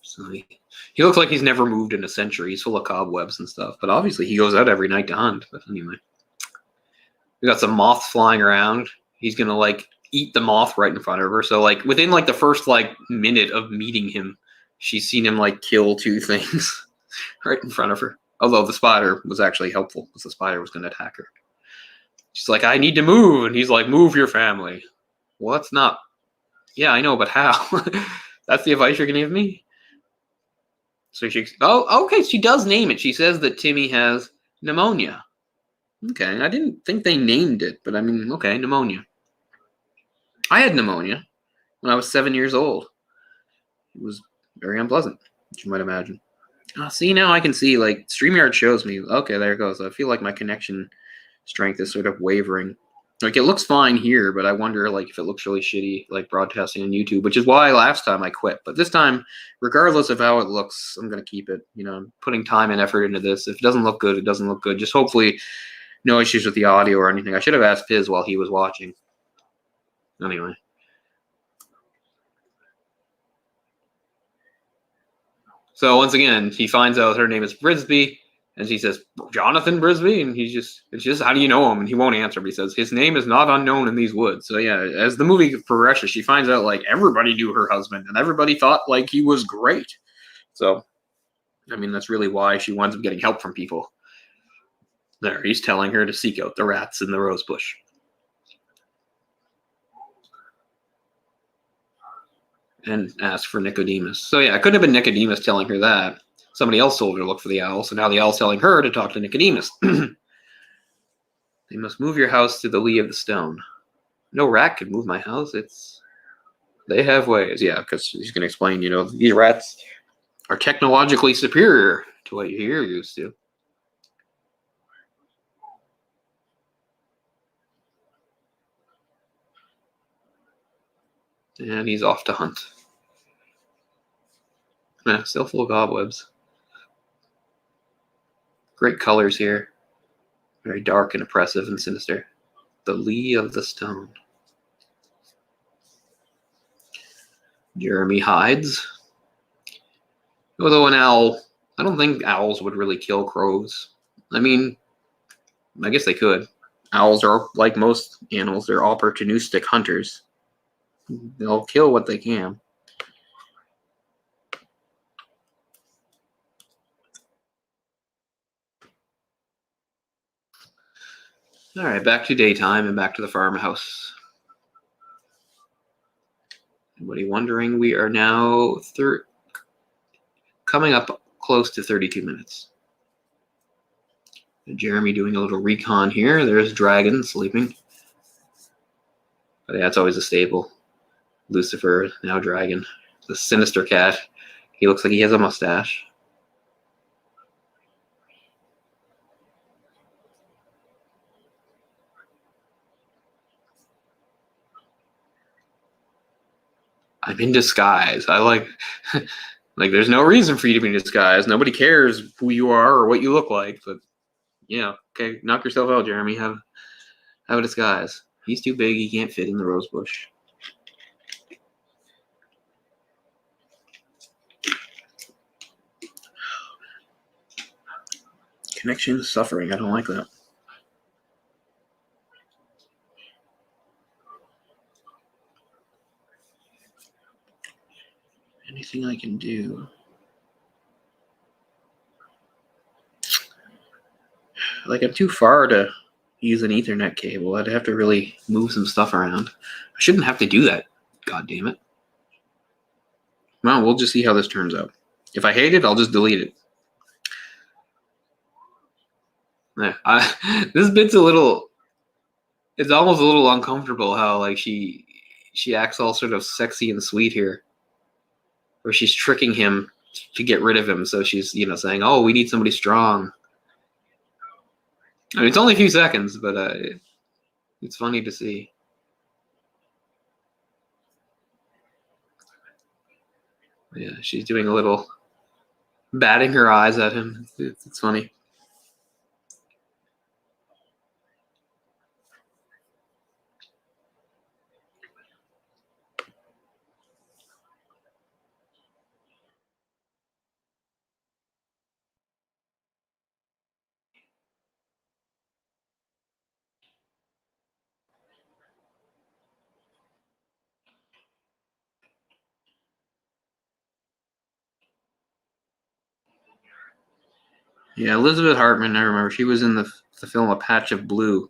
So he looks like he's never moved in a century. He's full of cobwebs and stuff, but obviously he goes out every night to hunt. But anyway, we got some moths flying around. He's gonna like eat the moth right in front of her. So like within like the first like minute of meeting him, she's seen him like kill 2 things right in front of her. Although the spider was actually helpful because the spider was gonna attack her. She's like, I need to move. And he's like, move your family. Well, that's not. Yeah, I know, but how? That's the advice you're going to give me? So okay, she does name it. She says that Timmy has pneumonia. Okay, I didn't think they named it, but I mean, okay, pneumonia. I had pneumonia when I was 7 years old. It was very unpleasant, as you might imagine. See, now I can see, like, StreamYard shows me. Okay, there it goes. I feel like my connection strength is sort of wavering. Like, it looks fine here, but I wonder, like, if it looks really shitty, like, broadcasting on YouTube, which is why last time I quit. But this time, regardless of how it looks, I'm going to keep it. You know, I'm putting time and effort into this. If it doesn't look good, it doesn't look good. Just hopefully no issues with the audio or anything. I should have asked Piz while he was watching. Anyway. So, once again, he finds out her name is Brisby. And she says, Jonathan Brisby? And it's just, how do you know him? And he won't answer, but he says, his name is not unknown in these woods. So yeah, as the movie progresses, she finds out, like, everybody knew her husband, and everybody thought, like, he was great. So, I mean, that's really why she winds up getting help from people. There, he's telling her to seek out the rats in the rose bush. And ask for Nicodemus. So yeah, it could have been Nicodemus telling her that. Somebody else told her to look for the owl, so now the owl's telling her to talk to Nicodemus. They must move your house to the lee of the stone. No rat can move my house. They have ways. Yeah, because he's going to explain, you know, these rats are technologically superior to what you're used to. And he's off to hunt. Yeah, still full of cobwebs. Great colors here. Very dark and oppressive and sinister. The lee of the stone. Jeremy hides. Although an owl, I don't think owls would really kill crows. I mean, I guess they could. Owls are, like most animals, they're opportunistic hunters. They'll kill what they can. All right, back to daytime and back to the farmhouse. Anybody wondering? We are now coming up close to 32 minutes. Jeremy doing a little recon here. There's Dragon sleeping. But yeah, it's always a staple. Lucifer, now Dragon. The sinister cat. He looks like he has a mustache. I'm in disguise. I like there's no reason for you to be in disguise. Nobody cares who you are or what you look like. But yeah, okay, knock yourself out, Jeremy. Have a disguise. He's too big. He can't fit in the rose bush. Connection is suffering. I don't like that. anything I can do? Like, I'm too far to use an Ethernet cable. I'd have to really move some stuff around. I shouldn't have to do that. God damn it. Well, we'll just see how this turns out. If I hate it, I'll just delete it. This bit's a little... It's almost a little uncomfortable how, like, she acts all sort of sexy and sweet here. Or she's tricking him to get rid of him. So she's, saying, oh, we need somebody strong. I mean, it's only a few seconds, but it's funny to see. Yeah, she's doing a little batting her eyes at him. It's funny. Yeah, Elizabeth Hartman, I remember. She was in the film A Patch of Blue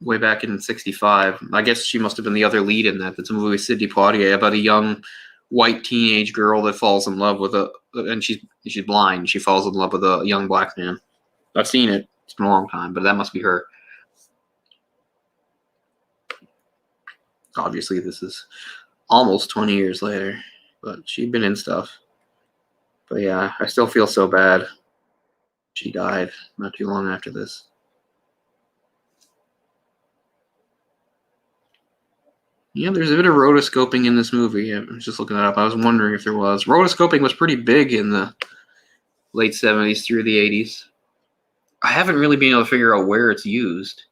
way back in 1965. I guess she must have been the other lead in that. That's a movie with Sidney Poitier about a young white teenage girl that falls in love with and she's blind. She falls in love with a young black man. I've seen it. It's been a long time, but that must be her. Obviously, this is almost 20 years later, but she'd been in stuff. But yeah, I still feel so bad. She died not too long after this. Yeah, there's a bit of rotoscoping in this movie. I was just looking it up. I was wondering if there was. Rotoscoping was pretty big in the late 70s through the 80s. I haven't really been able to figure out where it's used.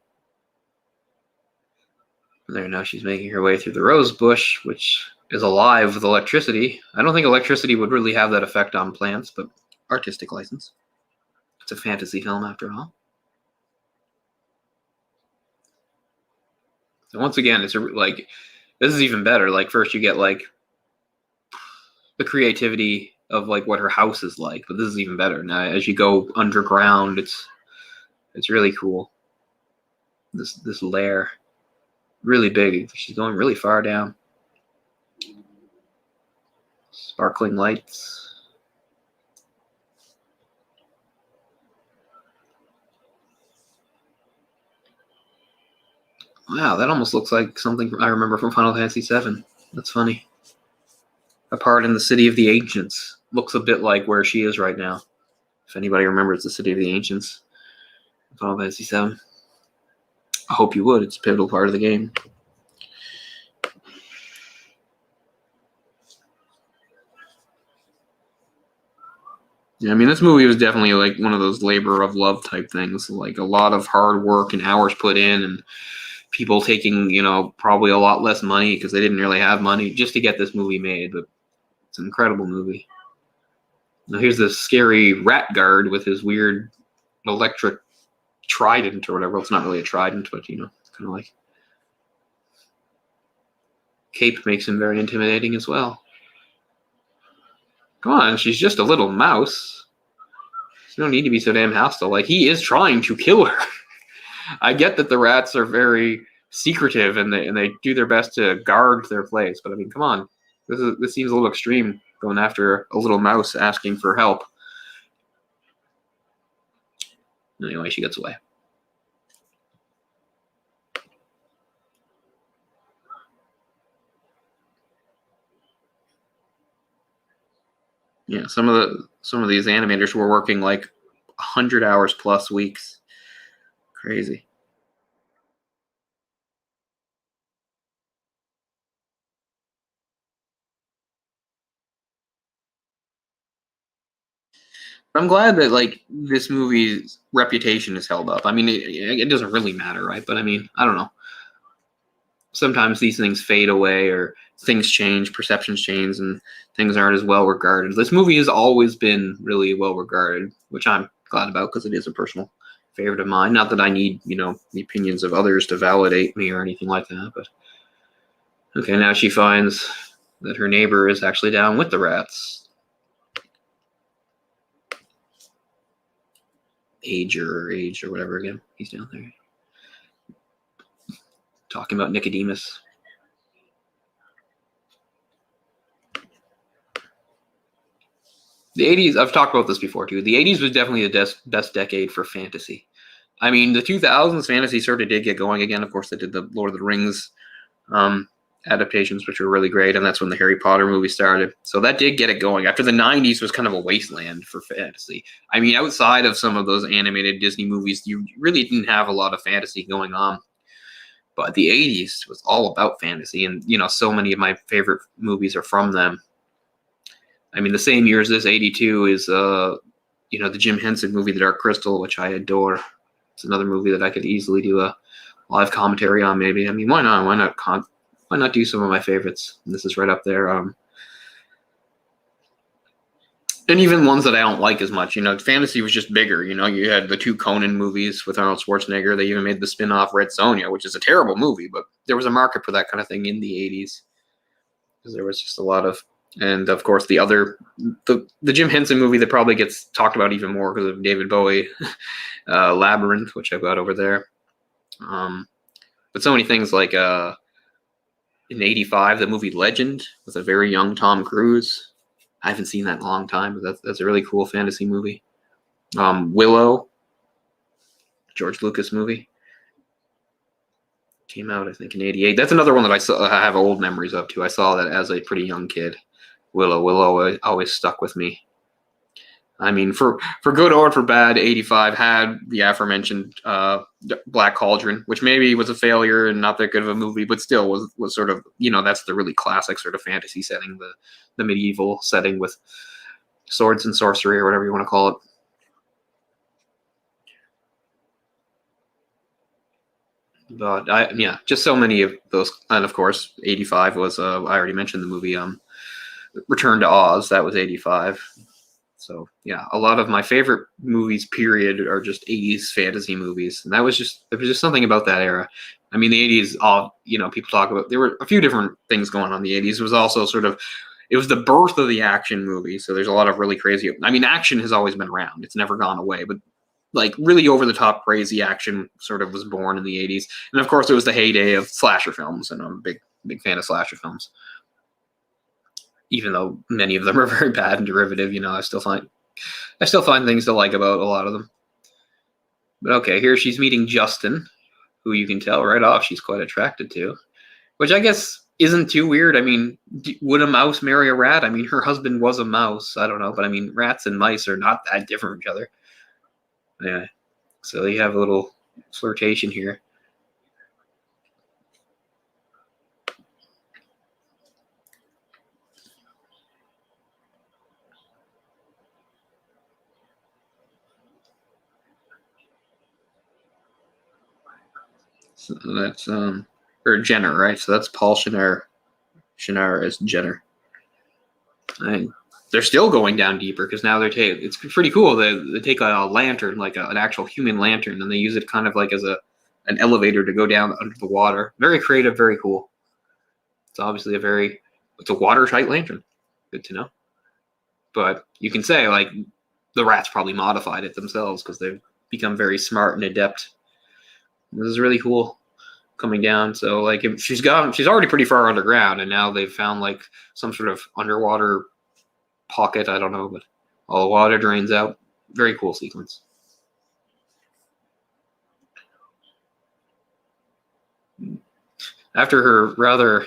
There, now she's making her way through the rose bush, which is alive with electricity. I don't think electricity would really have that effect on plants, but artistic license. It's a fantasy film after all. So once again, it's like, this is even better. Like, first you get like the creativity of like what her house is like, but this is even better. Now as you go underground, it's really cool. This lair, really big. She's going really far down. Sparkling lights. Wow, that almost looks like something I remember from Final Fantasy VII. That's funny. A part in the City of the Ancients. Looks a bit like where she is right now. If anybody remembers the City of the Ancients. Final Fantasy VII. I hope you would. It's a pivotal part of the game. Yeah, I mean, this movie was definitely like one of those labor of love type things. Like a lot of hard work and hours put in, and people taking, probably a lot less money because they didn't really have money just to get this movie made. But it's an incredible movie. Now here's this scary rat guard with his weird electric trident or whatever. Well, it's not really a trident, but it's kind of like cape makes him very intimidating as well. Come on, she's just a little mouse. There's no need to be so damn hostile. Like, he is trying to kill her. I get that the rats are very secretive and they do their best to guard their place, but I mean, come on. This seems a little extreme, going after a little mouse asking for help. Anyway, she gets away. Yeah, some of these animators were working like 100 hours plus weeks. Crazy. I'm glad that like this movie's reputation is held up. I mean, it doesn't really matter, right? But I mean, I don't know. Sometimes these things fade away or things change, perceptions change, and things aren't as well regarded. This movie has always been really well regarded, which I'm glad about because it is a personal favorite of mine. Not that I need, the opinions of others to validate me or anything like that, but okay, now she finds that her neighbor is actually down with the rats. Age or whatever again. He's down there. Talking about Nicodemus. The 80s, I've talked about this before too. The 80s was definitely the best decade for fantasy. I mean, the 2000s fantasy sort of did get going again. Of course, they did the Lord of the Rings adaptations, which were really great, and that's when the Harry Potter movie started. So that did get it going. After the 90s was kind of a wasteland for fantasy. I mean, outside of some of those animated Disney movies, you really didn't have a lot of fantasy going on. But the 80s was all about fantasy, and so many of my favorite movies are from them. I mean, the same year as this, 82, is the Jim Henson movie, The Dark Crystal, which I adore. It's another movie that I could easily do a live commentary on, maybe. I mean, why not? Why not do some of my favorites? And this is right up there. And even ones that I don't like as much. Fantasy was just bigger. You had the 2 Conan movies with Arnold Schwarzenegger. They even made the spin-off Red Sonja, which is a terrible movie, but there was a market for that kind of thing in the 80s. Because there was just a lot of... And of course, the Jim Henson movie that probably gets talked about even more because of David Bowie, Labyrinth, which I've got over there. But so many things like in '85, the movie Legend with a very young Tom Cruise. I haven't seen that in a long time, but that's a really cool fantasy movie. Willow, George Lucas movie, came out I think in '88. That's another one that I have old memories of too. I saw that as a pretty young kid. Willow always stuck with me. I mean, for good or for bad, 85 had the aforementioned Black Cauldron, which maybe was a failure and not that good of a movie, but still was sort of, that's the really classic sort of fantasy setting, the medieval setting with swords and sorcery or whatever you want to call it. But just so many of those. And of course, 85 was, I already mentioned the movie Return to Oz. That was 85. So yeah, a lot of my favorite movies, period, are just 80s fantasy movies, and there was just something about that era. I mean, the 80s, people talk about. There were a few different things going on in the 80s. It was also it was the birth of the action movie. So there's a lot of really crazy. I mean, action has always been around; it's never gone away. But like really over the top crazy action sort of was born in the 80s, and of course it was the heyday of slasher films, and I'm a big fan of slasher films. Even though many of them are very bad and derivative, I still find things to like about a lot of them. But okay, here she's meeting Justin, who you can tell right off she's quite attracted to, which I guess isn't too weird. I mean, would a mouse marry a rat? I mean, her husband was a mouse. I don't know, but I mean, rats and mice are not that different from each other. Yeah, so you have a little flirtation here. So that's or Jenner, right? So that's Paul Shenar. Shenar is Jenner. And they're still going down deeper because now it's pretty cool. They take a lantern, like an actual human lantern, and they use it kind of like as an elevator to go down under the water. Very creative, very cool. It's obviously it's a watertight lantern. Good to know. But you can say like the rats probably modified it themselves because they've become very smart and adept. This is really cool coming down. So like she's already pretty far underground, and now they've found like some sort of underwater pocket. I don't know, but all the water drains out. Very cool sequence. After her rather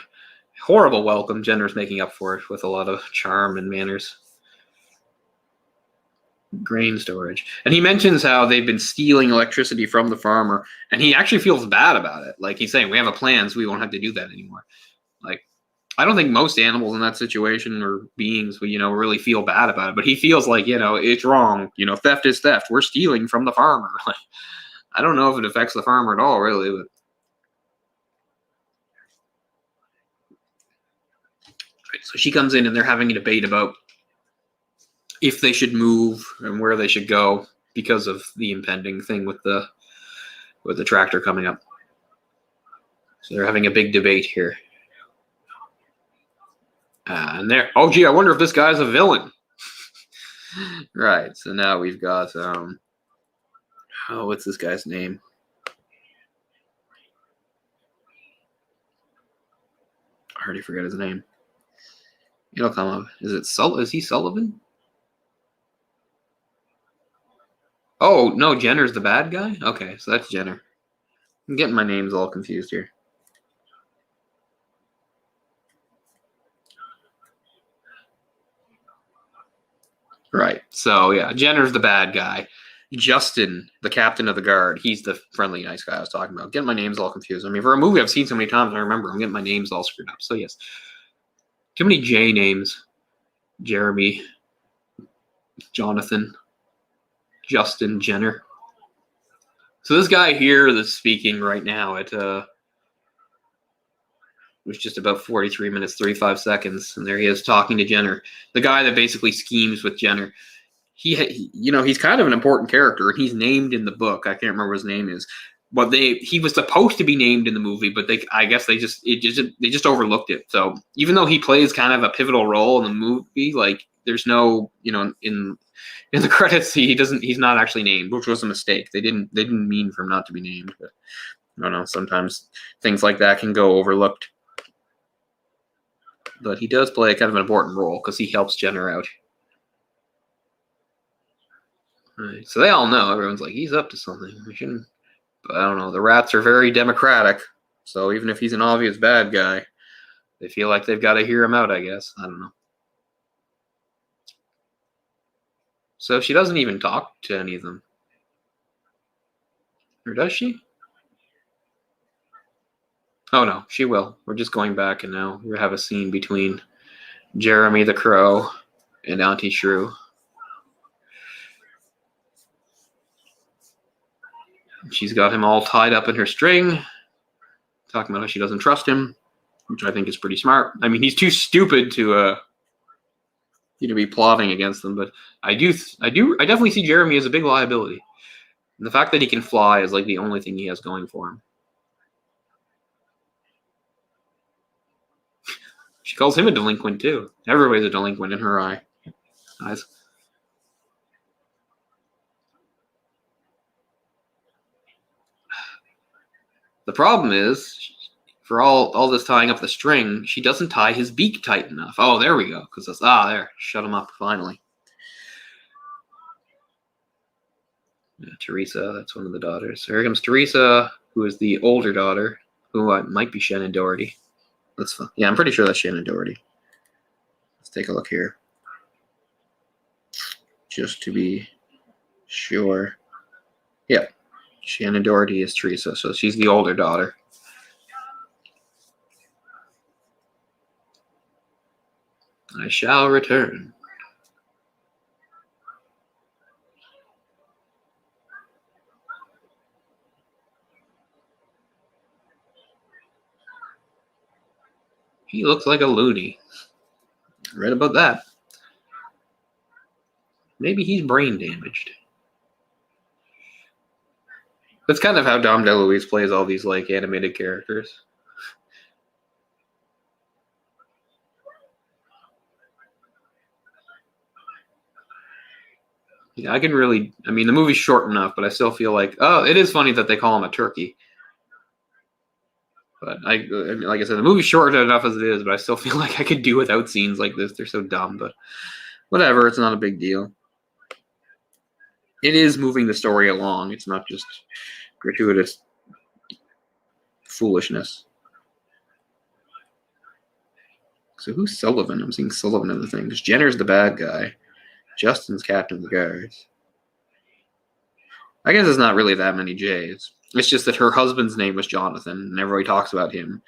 horrible welcome, Jenner's making up for it with a lot of charm and manners. Grain storage. And he mentions how they've been stealing electricity from the farmer, and he actually feels bad about it. Like he's saying, we have a plan, so we won't have to do that anymore. Like, I don't think most animals in that situation or beings, really feel bad about it, but he feels like, it's wrong. Theft is theft. We're stealing from the farmer. Like, I don't know if it affects the farmer at all, really, but right, so she comes in and they're having a debate about if they should move and where they should go because of the impending thing with the tractor coming up. So they're having a big debate here. And there. Oh, gee, I wonder if this guy's a villain. Right. So now we've got oh, what's this guy's name? I already forgot his name. It'll come up. Is he Sullivan? Oh, no, Jenner's the bad guy? Okay, so that's Jenner. I'm getting my names all confused here. Right. So, yeah, Jenner's the bad guy. Justin, the captain of the guard, he's the friendly, nice guy I was talking about. Getting my names all confused. I mean, for a movie I've seen so many times, I remember I'm getting my names all screwed up. So, yes. Too many J names. Jeremy, Jonathan, Justin, Jenner. So this guy here that's speaking right now at was just about 43 minutes, 35 seconds, and there he is talking to Jenner, the guy that basically schemes with Jenner. He you know, he's kind of an important character, and he's named in the book. I can't remember what his name is, but he was supposed to be named in the movie, but I guess they just overlooked it. So even though he plays kind of a pivotal role in the movie, like there's no, you know, in the credits he's not actually named, which was a mistake. They didn't mean for him not to be named, but I don't know. Sometimes things like that can go overlooked. But he does play kind of an important role because he helps Jenner out. Right. So they all know. Everyone's like, he's up to something. We shouldn't. But I don't know. The rats are very democratic. So even if he's an obvious bad guy, they feel like they've got to hear him out, I guess. I don't know. So she doesn't even talk to any of them. Or does she? Oh, no, she will. We're just going back, and now we have a scene between Jeremy the Crow and Auntie Shrew. She's got him all tied up in her string, talking about how she doesn't trust him, which I think is pretty smart. I mean, he's too stupid to be plotting against them, but I definitely see Jeremy as a big liability. And the fact that he can fly is like the only thing he has going for him. She calls him a delinquent too. Everybody's a delinquent in her eyes. The problem is, for all this tying up the string, she doesn't tie his beak tight enough. Oh, there we go. Because there, shut him up finally. Yeah, Teresa, that's one of the daughters. So here comes Teresa, who is the older daughter, who might be Shannon Doherty. Yeah, I'm pretty sure that's Shannon Doherty. Let's take a look here, just to be sure. Yeah, Shannon Doherty is Teresa, so she's the older daughter. I shall return. He looks like a loony. Read about that. Maybe he's brain damaged. That's kind of how Dom DeLuise plays all these like animated characters. Yeah, I mean, the movie's short enough, but I still feel like, oh, it is funny that they call him a turkey. But like I said, the movie's short enough as it is, but I still feel like I could do without scenes like this. They're so dumb, but whatever. It's not a big deal. It is moving the story along. It's not just gratuitous foolishness. So who's Sullivan? I'm seeing Sullivan in the thing. Because Jenner's the bad guy. Justin's captain of the guards. I guess there's not really that many J's. It's just that her husband's name was Jonathan, and everybody talks about him.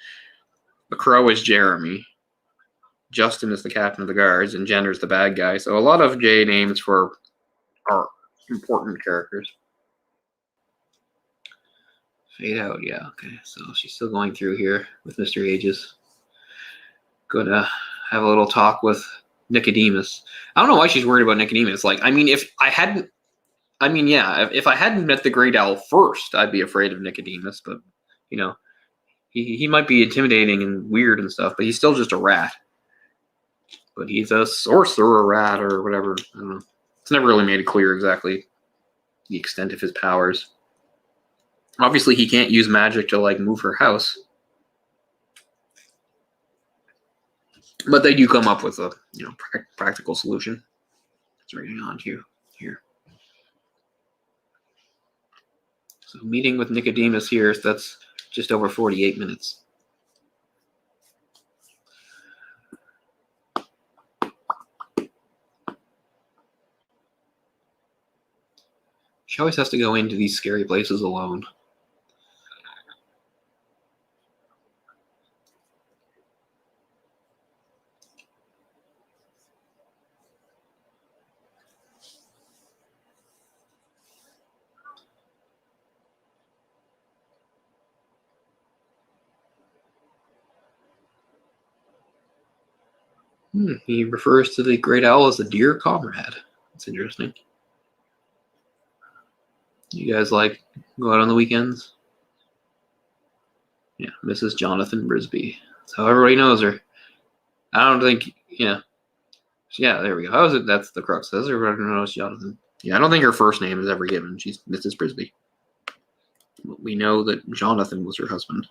The Crow is Jeremy. Justin is the captain of the guards, and Jenner's the bad guy. So a lot of J names are important characters. Fade out, yeah, okay. So she's still going through here with Mr. Ages. Gonna have a little talk with Nicodemus. I don't know why she's worried about Nicodemus. Like, I mean, if I hadn't met the Great Owl first, I'd be afraid of Nicodemus. But, you know, he might be intimidating and weird and stuff, but he's still just a rat. But he's a sorcerer rat or whatever. I don't know. It's never really made it clear exactly the extent of his powers. Obviously, he can't use magic to like move her house. But they do come up with a practical solution. It's right on here. So meeting with Nicodemus here, so that's just over 48 minutes. She always has to go into these scary places alone. He refers to the great owl as a dear comrade. That's interesting. You guys like go out on the weekends? Yeah, Mrs. Jonathan Brisby. That's how everybody knows her. I don't think, yeah, there we go. How is it? That's the crux. Does everybody knows Jonathan? Yeah, I don't think her first name is ever given. She's Mrs. Brisby. We know that Jonathan was her husband.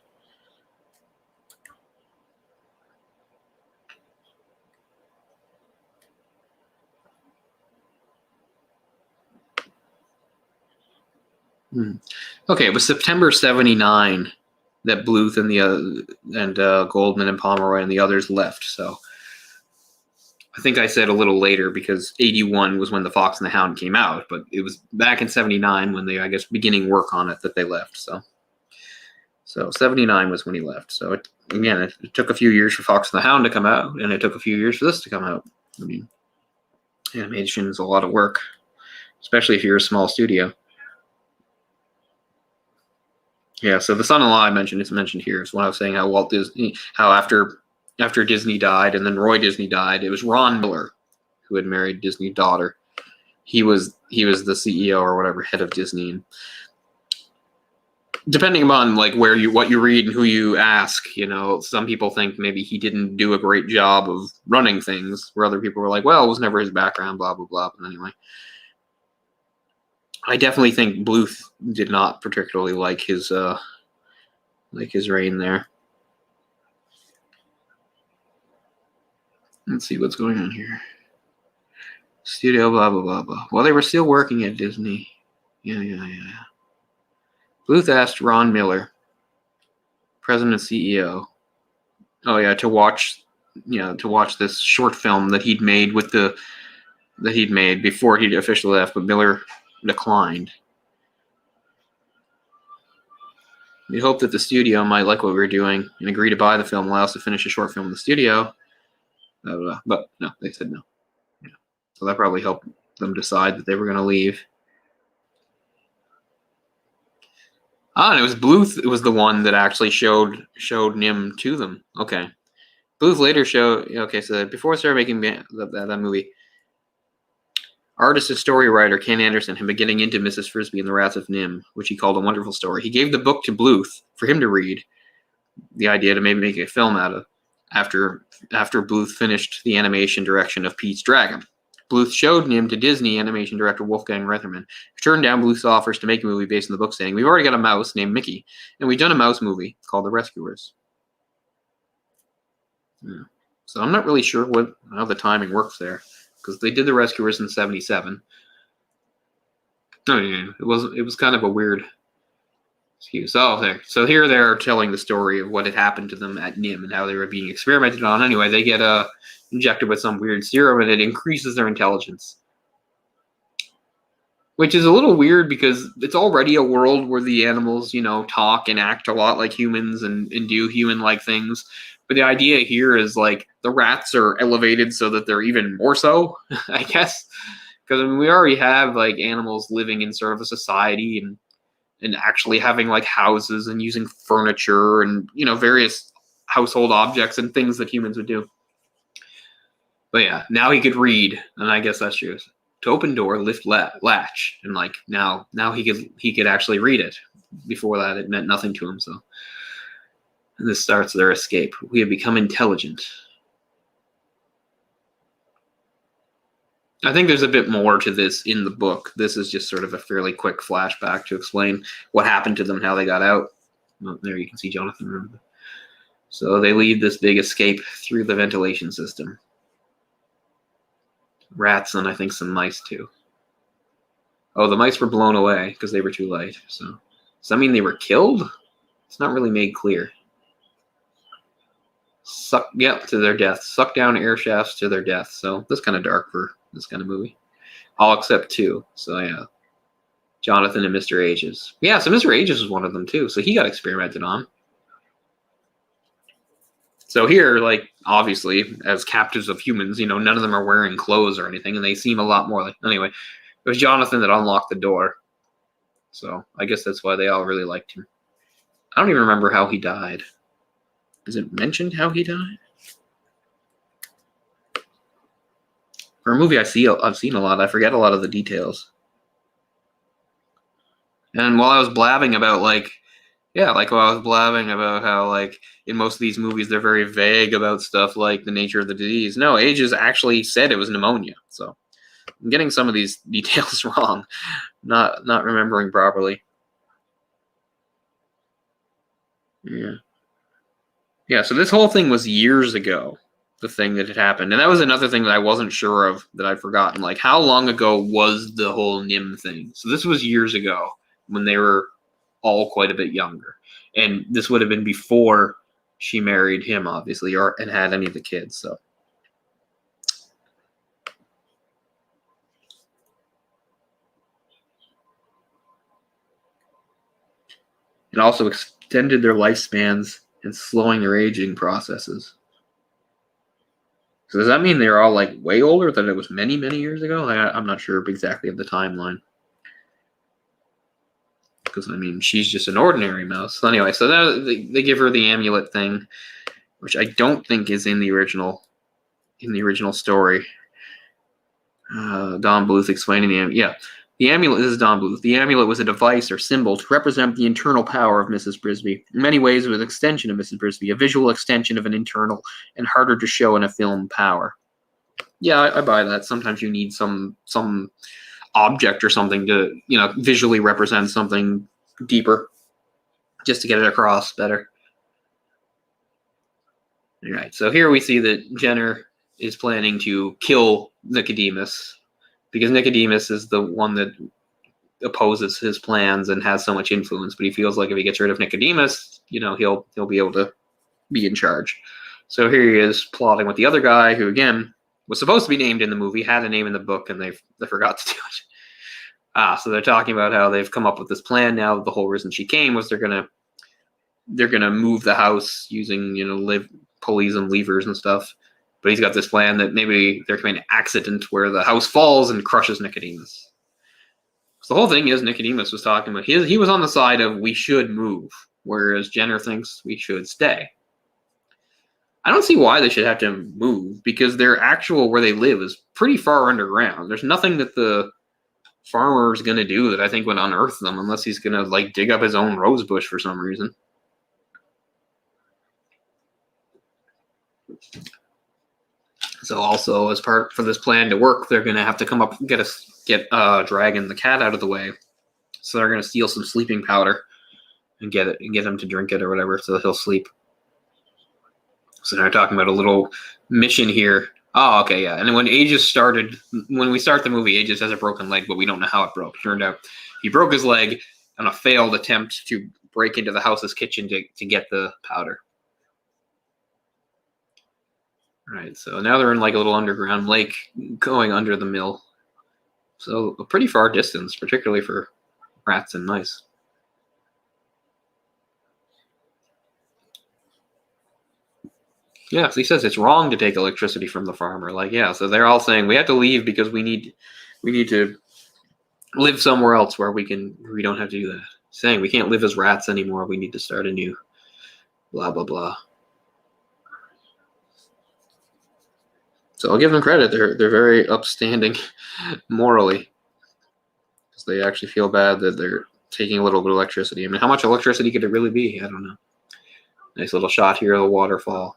Okay, it was September '79 that Bluth and Goldman and Pomeroy and the others left. So I think I said a little later because '81 was when The Fox and the Hound came out, but it was back in '79 when they, I guess, beginning work on it that they left. So '79 was when he left. So it took a few years for Fox and the Hound to come out, and it took a few years for this to come out. I mean, animation is a lot of work, especially if you're a small studio. Yeah, so the son-in-law I mentioned is mentioned here. Is when I was saying how after Disney died and then Roy Disney died, it was Ron Miller who had married Disney's daughter. He was the CEO or whatever, head of Disney. And depending upon like what you read and who you ask, some people think maybe he didn't do a great job of running things, where other people were like, well, it was never his background, blah blah blah. But anyway, I definitely think Bluth did not particularly like his reign there. Let's see what's going on here. Studio, blah blah blah blah. Well, they were still working at Disney. Yeah. Bluth asked Ron Miller, president and CEO, to watch this short film that he'd made before he'd officially left, but Miller declined. We hoped that the studio might like what we were doing and agree to buy the film, allow us to finish a short film in the studio. But no, they said no. Yeah. So that probably helped them decide that they were going to leave. And it was Bluth. It was the one that actually showed NIMH to them. Okay. Bluth later showed. Okay, so before I started making that movie, artist and story writer Ken Anderson had been getting into Mrs. Frisby and the Wrath of NIMH, which he called a wonderful story. He gave the book to Bluth for him to read. The idea to maybe make a film out of after Bluth finished the animation direction of Pete's Dragon. Bluth showed NIMH to Disney animation director Wolfgang Reitherman, who turned down Bluth's offers to make a movie based on the book, saying, "We've already got a mouse named Mickey, and we've done a mouse movie called The Rescuers." Yeah. So I'm not really sure how the timing works there, because they did The Rescuers in '77. Oh yeah, it was kind of a weird excuse. Oh, there. So here they're telling the story of what had happened to them at NIMH and how they were being experimented on. Anyway, they get injected with some weird serum, and it increases their intelligence, which is a little weird because it's already a world where the animals, talk and act a lot like humans and do human-like things. But the idea here is like the rats are elevated so that they're even more so, I guess. Because we already have like animals living in sort of a society and actually having like houses and using furniture and various household objects and things that humans would do. But yeah, now he could read, and I guess that's true. To open door, lift latch, and like now he could actually read it. Before that, it meant nothing to him. So, and this starts their escape. We have become intelligent. I think there's a bit more to this in the book. This is just sort of a fairly quick flashback to explain what happened to them, how they got out. Well, there you can see Jonathan. So they lead this big escape through the ventilation system. Rats and I think some mice too. Oh, the mice were blown away because they were too light. So does that mean they were killed? It's not really made clear. To their death. Suck down air shafts to their death. So that's kind of dark for this kind of movie. All except two. So yeah. Jonathan and Mr. Ages. Yeah, so Mr. Ages was one of them too. So he got experimented on. So here, like, obviously, as captives of humans, none of them are wearing clothes or anything, and they seem a lot more like... Anyway, it was Jonathan that unlocked the door. So I guess that's why they all really liked him. I don't even remember how he died. Is it mentioned how he died? For a movie I've seen a lot, I forget a lot of the details. And while I was blabbing about, how, in most of these movies, they're very vague about stuff like the nature of the disease. No, Ages actually said it was pneumonia. So I'm getting some of these details wrong, not remembering properly. Yeah. Yeah, so this whole thing was years ago, the thing that had happened. And that was another thing that I wasn't sure of, that I'd forgotten. Like, how long ago was the whole NIMH thing? So this was years ago, when they were all quite a bit younger. And this would have been before she married him, obviously, and had any of the kids. So it also extended their lifespans and slowing their aging processes. So does that mean they're all like way older than it was many, many years ago? I'm not sure exactly of the timeline. Because I mean, she's just an ordinary mouse. So anyway, so now they give her the amulet thing, which I don't think is in the original story. Don Bluth explaining the amulet. Yeah, the amulet. This is Don Bluth. The amulet was a device or symbol to represent the internal power of Mrs. Brisby. In many ways, it was an extension of Mrs. Brisby, a visual extension of an internal and harder to show in a film power. Yeah, I buy that. Sometimes you need some object or something to visually represent something deeper, just to get it across better. All right, so here we see that Jenner is planning to kill Nicodemus, because Nicodemus is the one that opposes his plans and has so much influence. But he feels like if he gets rid of Nicodemus, he'll be able to be in charge. So here he is plotting with the other guy, who again was supposed to be named in the movie, had a name in the book, and they forgot to do it. So they're talking about how they've come up with this plan now. The whole reason she came was they're gonna move the house using pulleys and levers and stuff. But he's got this plan that maybe there can be an accident where the house falls and crushes Nicodemus. So the whole thing is Nicodemus was talking about he was on the side of we should move, whereas Jenner thinks we should stay. I don't see why they should have to move, because their actual where they live is pretty far underground. There's nothing that the farmer's gonna do that I think would unearth them, unless he's gonna dig up his own rose bush for some reason. So also, as part for this plan to work, they're gonna have to come up get Dragon the cat out of the way. So they're gonna steal some sleeping powder and get him to drink it or whatever, so that he'll sleep. So they're talking about a little mission here. Oh, okay, yeah. And then when we start the movie, Aegis has a broken leg, but we don't know how it broke. Turned out he broke his leg on a failed attempt to break into the house's kitchen to get the powder. Right, so now they're in a little underground lake going under the mill. So a pretty far distance, particularly for rats and mice. Yeah, so he says it's wrong to take electricity from the farmer. So they're all saying we have to leave because we need to live somewhere else where we don't have to do that. Saying we can't live as rats anymore. We need to start anew. Blah blah blah. So I'll give them credit. They're very upstanding morally, because they actually feel bad that they're taking a little bit of electricity. I mean, how much electricity could it really be? I don't know. Nice little shot here of the waterfall.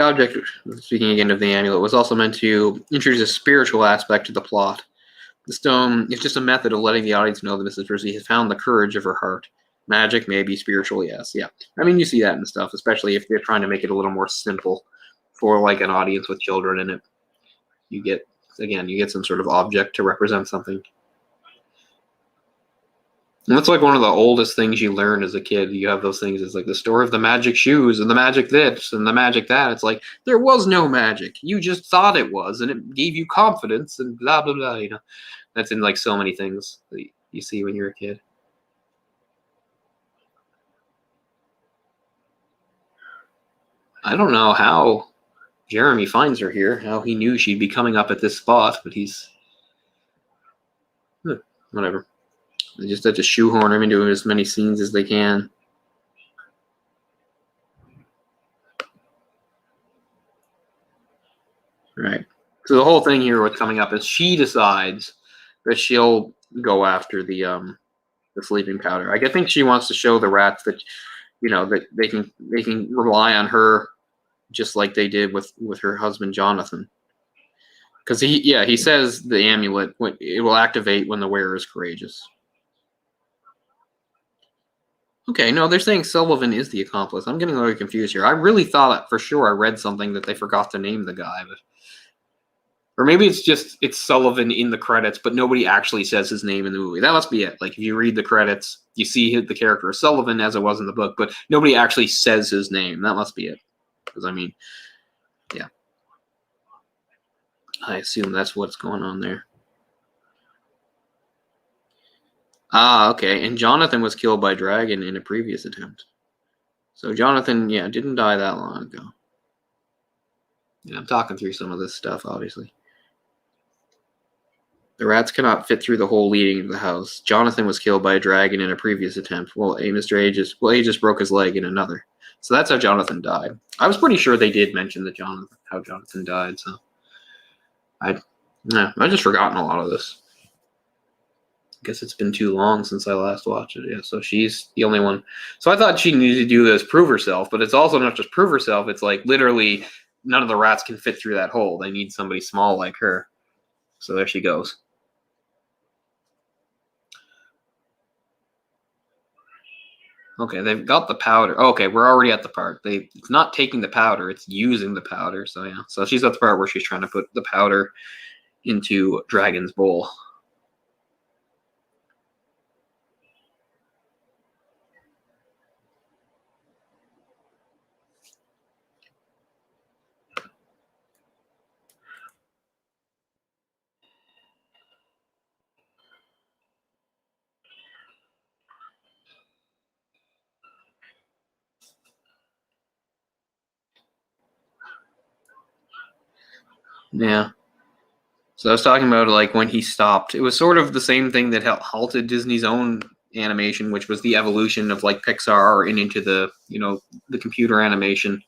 The object, speaking again of the amulet, was also meant to introduce a spiritual aspect to the plot. The stone is just a method of letting the audience know that Mrs. Percy has found the courage of her heart. Magic, maybe. Spiritual, yes. Yeah. I mean, you see that in stuff, especially if they're trying to make it a little more simple for, like, an audience with children in it. You get some sort of object to represent something. And that's like one of the oldest things you learn as a kid. You have those things. It's like the story of the magic shoes and the magic this and the magic that. It's like, there was no magic. You just thought it was, and it gave you confidence and blah, blah, blah, you know. That's in, like, so many things that you see when you're a kid. I don't know how Jeremy finds her here, how he knew she'd be coming up at this spot, but he's... whatever. They just have to shoehorn him into as many scenes as they can. Right. So the whole thing here, what's coming up, is she decides that she'll go after the sleeping powder. I think she wants to show the rats that, you know, that they can rely on her, just like they did with her husband Jonathan. Because he says the amulet, it will activate when the wearer is courageous. Okay, no, they're saying Sullivan is the accomplice. I'm getting a little confused here. I really thought for sure I read something that they forgot to name the guy, but or maybe it's Sullivan in the credits, but nobody actually says his name in the movie. That must be it. Like, if you read the credits, you see the character is Sullivan as it was in the book, but nobody actually says his name. That must be it. Because, I mean, yeah. I assume that's what's going on there. Ah, okay. And Jonathan was killed by Dragon in a previous attempt. So Jonathan, yeah, didn't die that long ago. Yeah, I'm talking through some of this stuff, obviously. The rats cannot fit through the hole leading into the house. Jonathan was killed by a dragon in a previous attempt. Well, Mr. Aegis broke his leg in another. So that's how Jonathan died. I was pretty sure they did mention how Jonathan died, so I've just forgotten a lot of this. I guess it's been too long since I last watched it. Yeah, so she's the only one. So I thought she needed to do this, prove herself, but it's also not just prove herself. It's like literally none of the rats can fit through that hole. They need somebody small like her. So there she goes. Okay, they've got the powder. Okay, we're already at the part. It's not taking the powder, it's using the powder. So yeah, so she's at the part where she's trying to put the powder into Dragon's bowl. Yeah. So I was talking about, like, when he stopped. It was sort of the same thing that halted Disney's own animation, which was the evolution of, like, Pixar and into the, you know, the computer animation.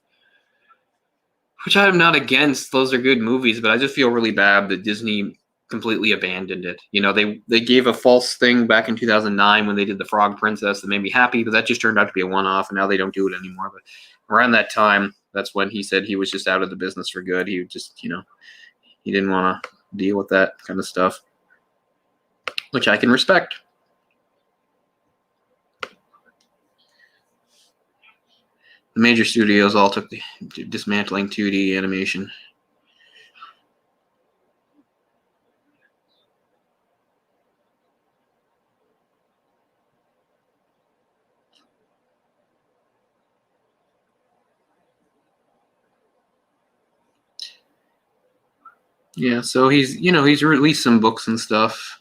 Which I'm not against. Those are good movies, but I just feel really bad that Disney completely abandoned it. You know, they gave a false thing back in 2009 when they did the Frog Princess that made me happy, but that just turned out to be a one-off, and now they don't do it anymore. But around that time, that's when he said he was just out of the business for good. He just, you know, he didn't want to deal with that kind of stuff, which I can respect. The major studios all took the dismantling 2D animation. Yeah, so he's released some books and stuff.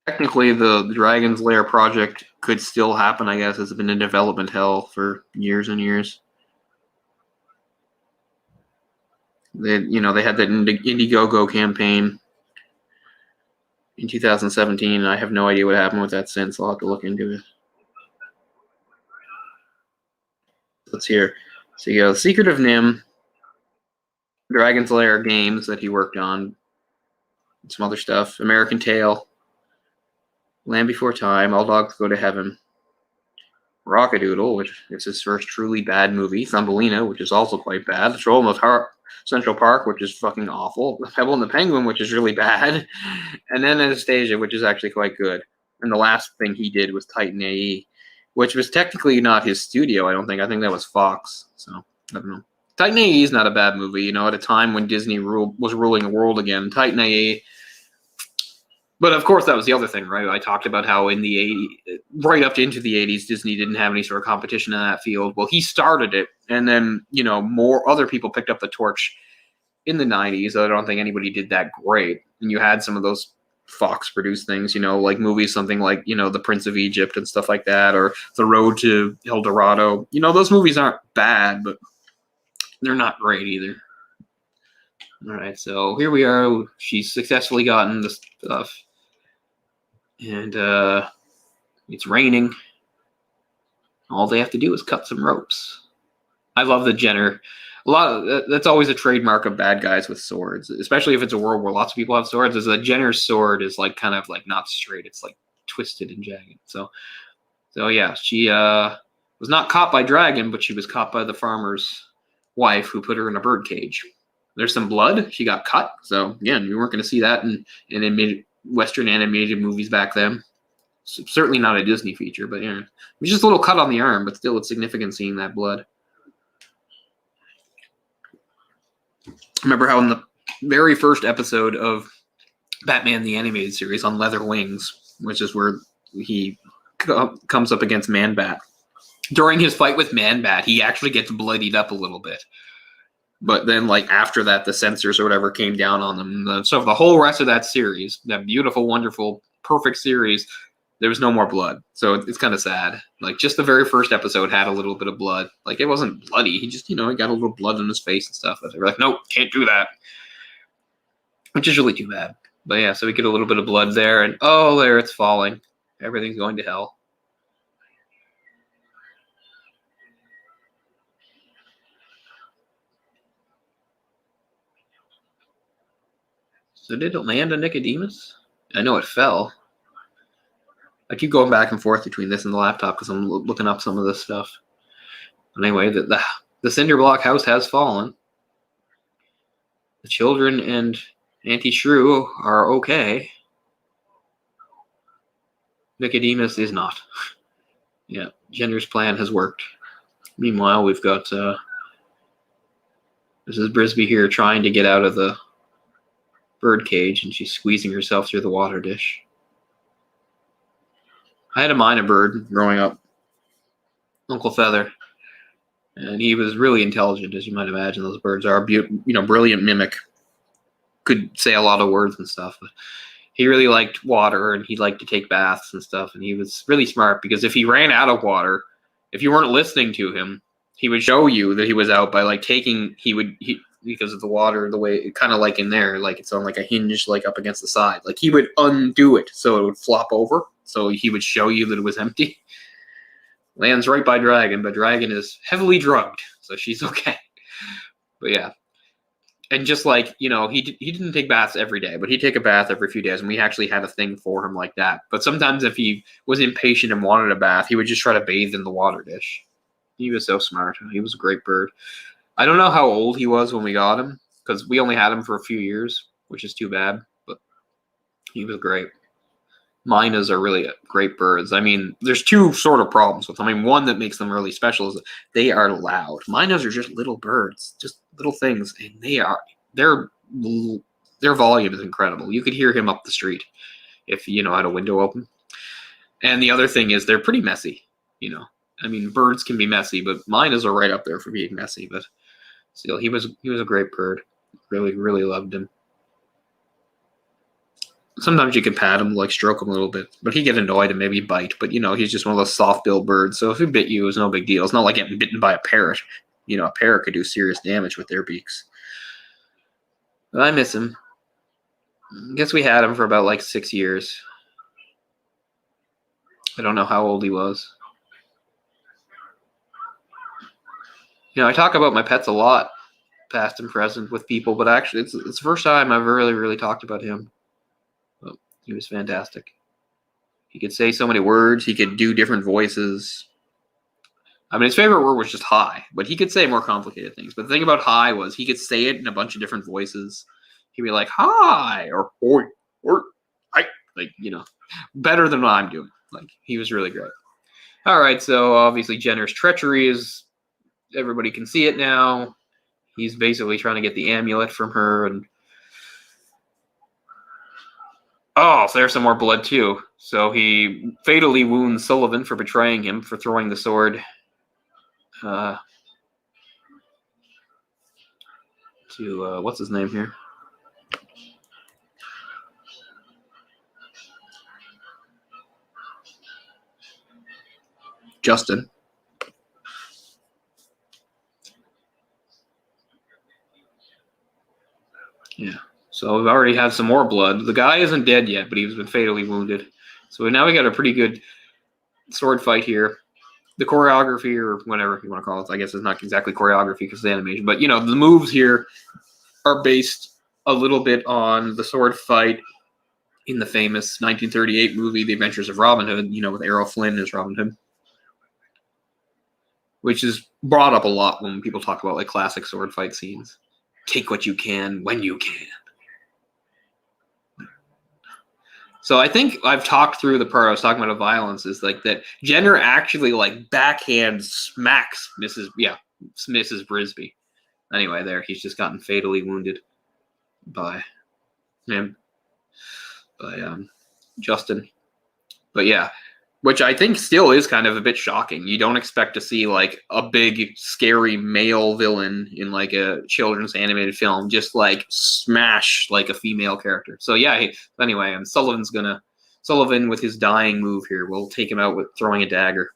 Technically, the Dragon's Lair project could still happen, I guess. It's been in development hell for years and years. They had that Indiegogo campaign in 2017, and I have no idea what happened with that since. I'll have to look into it. Let's hear. So you go, Secret of NIMH, Dragon's Lair games that he worked on, some other stuff, American Tail, Land Before Time, All Dogs Go to Heaven. Rockadoodle, which is his first truly bad movie. Thumbelina, which is also quite bad. The Troll in Central Park, which is fucking awful. Pebble and the Penguin, which is really bad. And then Anastasia, which is actually quite good. And the last thing he did was Titan AE, which was technically not his studio, I don't think. I think that was Fox. So, I don't know. Titan AE is not a bad movie, at a time when Disney was ruling the world again. Titan AE. But of course, that was the other thing, right? I talked about how in the 80s, right up into the 80s, Disney didn't have any sort of competition in that field. Well, he started it, and then, more other people picked up the torch in the 90s. I don't think anybody did that great. And you had some of those Fox-produced things, like movies, something like, The Prince of Egypt and stuff like that, or The Road to El Dorado. Those movies aren't bad, but they're not great either. All right, so here we are. She's successfully gotten the stuff. And it's raining. All they have to do is cut some ropes. I love the Jenner. That's always a trademark of bad guys with swords, especially if it's a world where lots of people have swords. Is that Jenner's sword is like kind of like not straight. It's like twisted and jagged. So yeah, she was not caught by dragon, but she was caught by the farmer's wife who put her in a bird cage. There's some blood. She got cut. So again, you weren't going to see that in Western animated movies back then. Certainly not a Disney feature, but it was just a little cut on the arm, but still it's significant seeing that blood. Remember how in the very first episode of Batman the Animated Series on Leather Wings, which is where he comes up against Man-Bat. During his fight with Man-Bat, he actually gets bloodied up a little bit. But then, after that, the censors or whatever came down on them. So for the whole rest of that series, that beautiful, wonderful, perfect series, there was no more blood. So it's kind of sad. Just the very first episode had a little bit of blood. It wasn't bloody. He just, he got a little blood on his face and stuff. But they were like, nope, can't do that. Which is really too bad. But yeah, so we get a little bit of blood there. And, oh, there, it's falling. Everything's going to hell. So did it land on Nicodemus? I know it fell. I keep going back and forth between this and the laptop because I'm looking up some of this stuff. But anyway, the cinder block house has fallen. The children and Auntie Shrew are okay. Nicodemus is not. Yeah, Jenner's plan has worked. Meanwhile, we've got Mrs. Brisby here trying to get out of the bird cage, and she's squeezing herself through the water dish. I had a minor bird growing up, Uncle Feather, and he was really intelligent, as you might imagine. Those birds are, brilliant mimic. Could say a lot of words and stuff. But he really liked water, and he liked to take baths and stuff. And he was really smart because if he ran out of water, if you weren't listening to him, he would show you that he was out by because of the water, the way kind of in there, it's on a hinge, up against the side. He would undo it so it would flop over. So he would show you that it was empty. Lands right by Dragon, but Dragon is heavily drugged, so she's okay. But yeah. And just he didn't take baths every day, but he'd take a bath every few days, and we actually had a thing for him like that. But sometimes if he was impatient and wanted a bath, he would just try to bathe in the water dish. He was so smart. He was a great bird. I don't know how old he was when we got him, because we only had him for a few years, which is too bad, but he was great. Mynas are really great birds. I mean, there's two sort of problems with them. I mean, one that makes them really special is that they are loud. Mynas are just little birds, just little things, and their volume is incredible. You could hear him up the street if you had a window open. And the other thing is they're pretty messy, I mean, birds can be messy, but Mynas are right up there for being messy. But still, he was a great bird. Really, really loved him. Sometimes you can pat him, stroke him a little bit, but he'd get annoyed and maybe bite. But he's just one of those soft-billed birds. So if he bit you, it was no big deal. It's not like getting bitten by a parrot. A parrot could do serious damage with their beaks. But I miss him. I guess we had him for about 6 years. I don't know how old he was. I talk about my pets a lot, past and present, with people, but actually it's the first time I've really, really talked about him. But he was fantastic. He could say so many words. He could do different voices. I mean, his favorite word was just hi, but he could say more complicated things. But the thing about hi was he could say it in a bunch of different voices. He'd be like, hi, or oi, or I, like, better than what I'm doing. Like, he was really great. All right, so obviously Jenner's treachery is, everybody can see it now. He's basically trying to get the amulet from her, and oh, so there's some more blood too. So he fatally wounds Sullivan for betraying him, for throwing the sword to what's his name here? Justin. Yeah. So we've already had some more blood. The guy isn't dead yet, but he's been fatally wounded. So now we got a pretty good sword fight here. The choreography, or whatever you want to call it, I guess it's not exactly choreography because it's animation, but the moves here are based a little bit on the sword fight in the famous 1938 movie, The Adventures of Robin Hood, with Errol Flynn as Robin Hood, which is brought up a lot when people talk about like classic sword fight scenes. Take what you can when you can. So I think I've talked through the part I was talking about of violence is like that Jenner actually like backhand smacks Mrs. Brisby. Anyway, there he's just gotten fatally wounded by him, by Justin. But yeah, which I think still is kind of a bit shocking. You don't expect to see like a big scary male villain in like a children's animated film just like smash like a female character. So yeah, anyway, Sullivan with his dying move here will take him out with throwing a dagger.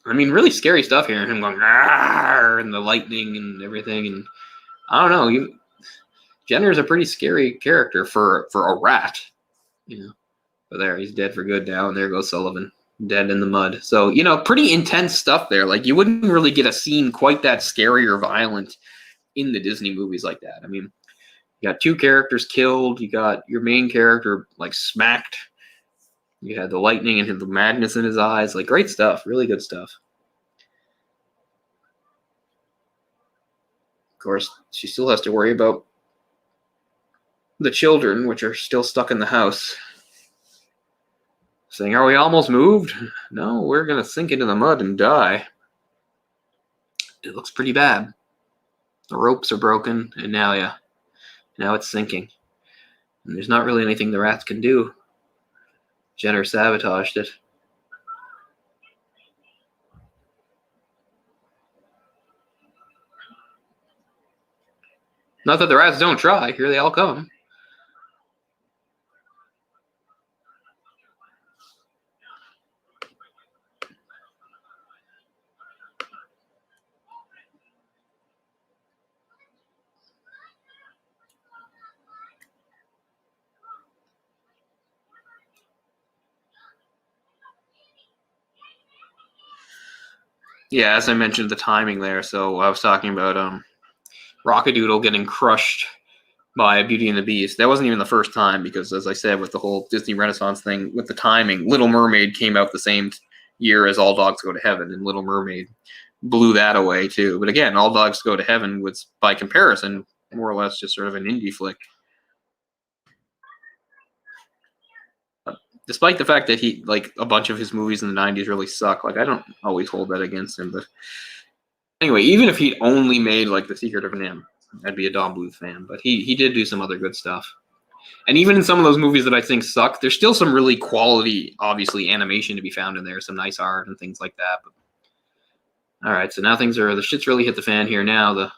I mean, really scary stuff here. Him going and the lightning and everything, and I don't know. Jenner's a pretty scary character for a rat, But there, he's dead for good now, and there goes Sullivan, dead in the mud. So pretty intense stuff there. Like you wouldn't really get a scene quite that scary or violent in the Disney movies like that. I mean, you got two characters killed. You got your main character like smacked. You had the lightning and the madness in his eyes. Like great stuff, really good stuff. Of course, she still has to worry about the children, which are still stuck in the house. Saying, are we almost moved? No, we're going to sink into the mud and die. It looks pretty bad. The ropes are broken, and now it's sinking. And there's not really anything the rats can do. Jenner sabotaged it. Not that the rats don't try. Here they all come. Yeah, as I mentioned, the timing there. So I was talking about Rockadoodle getting crushed by Beauty and the Beast. That wasn't even the first time because, as I said, with the whole Disney Renaissance thing, with the timing, Little Mermaid came out the same year as All Dogs Go to Heaven, and Little Mermaid blew that away too. But again, All Dogs Go to Heaven was, by comparison, more or less just sort of an indie flick. Despite the fact that he, like, a bunch of his movies in the 90s really suck. Like, I don't always hold that against him. But anyway, even if he'd only made, like, The Secret of NIMH, I'd be a Don Bluth fan. But he did do some other good stuff. And even in some of those movies that I think suck, there's still some really quality, obviously, animation to be found in there. Some nice art and things like that. But, all right, so now the shit's really hit the fan here now. The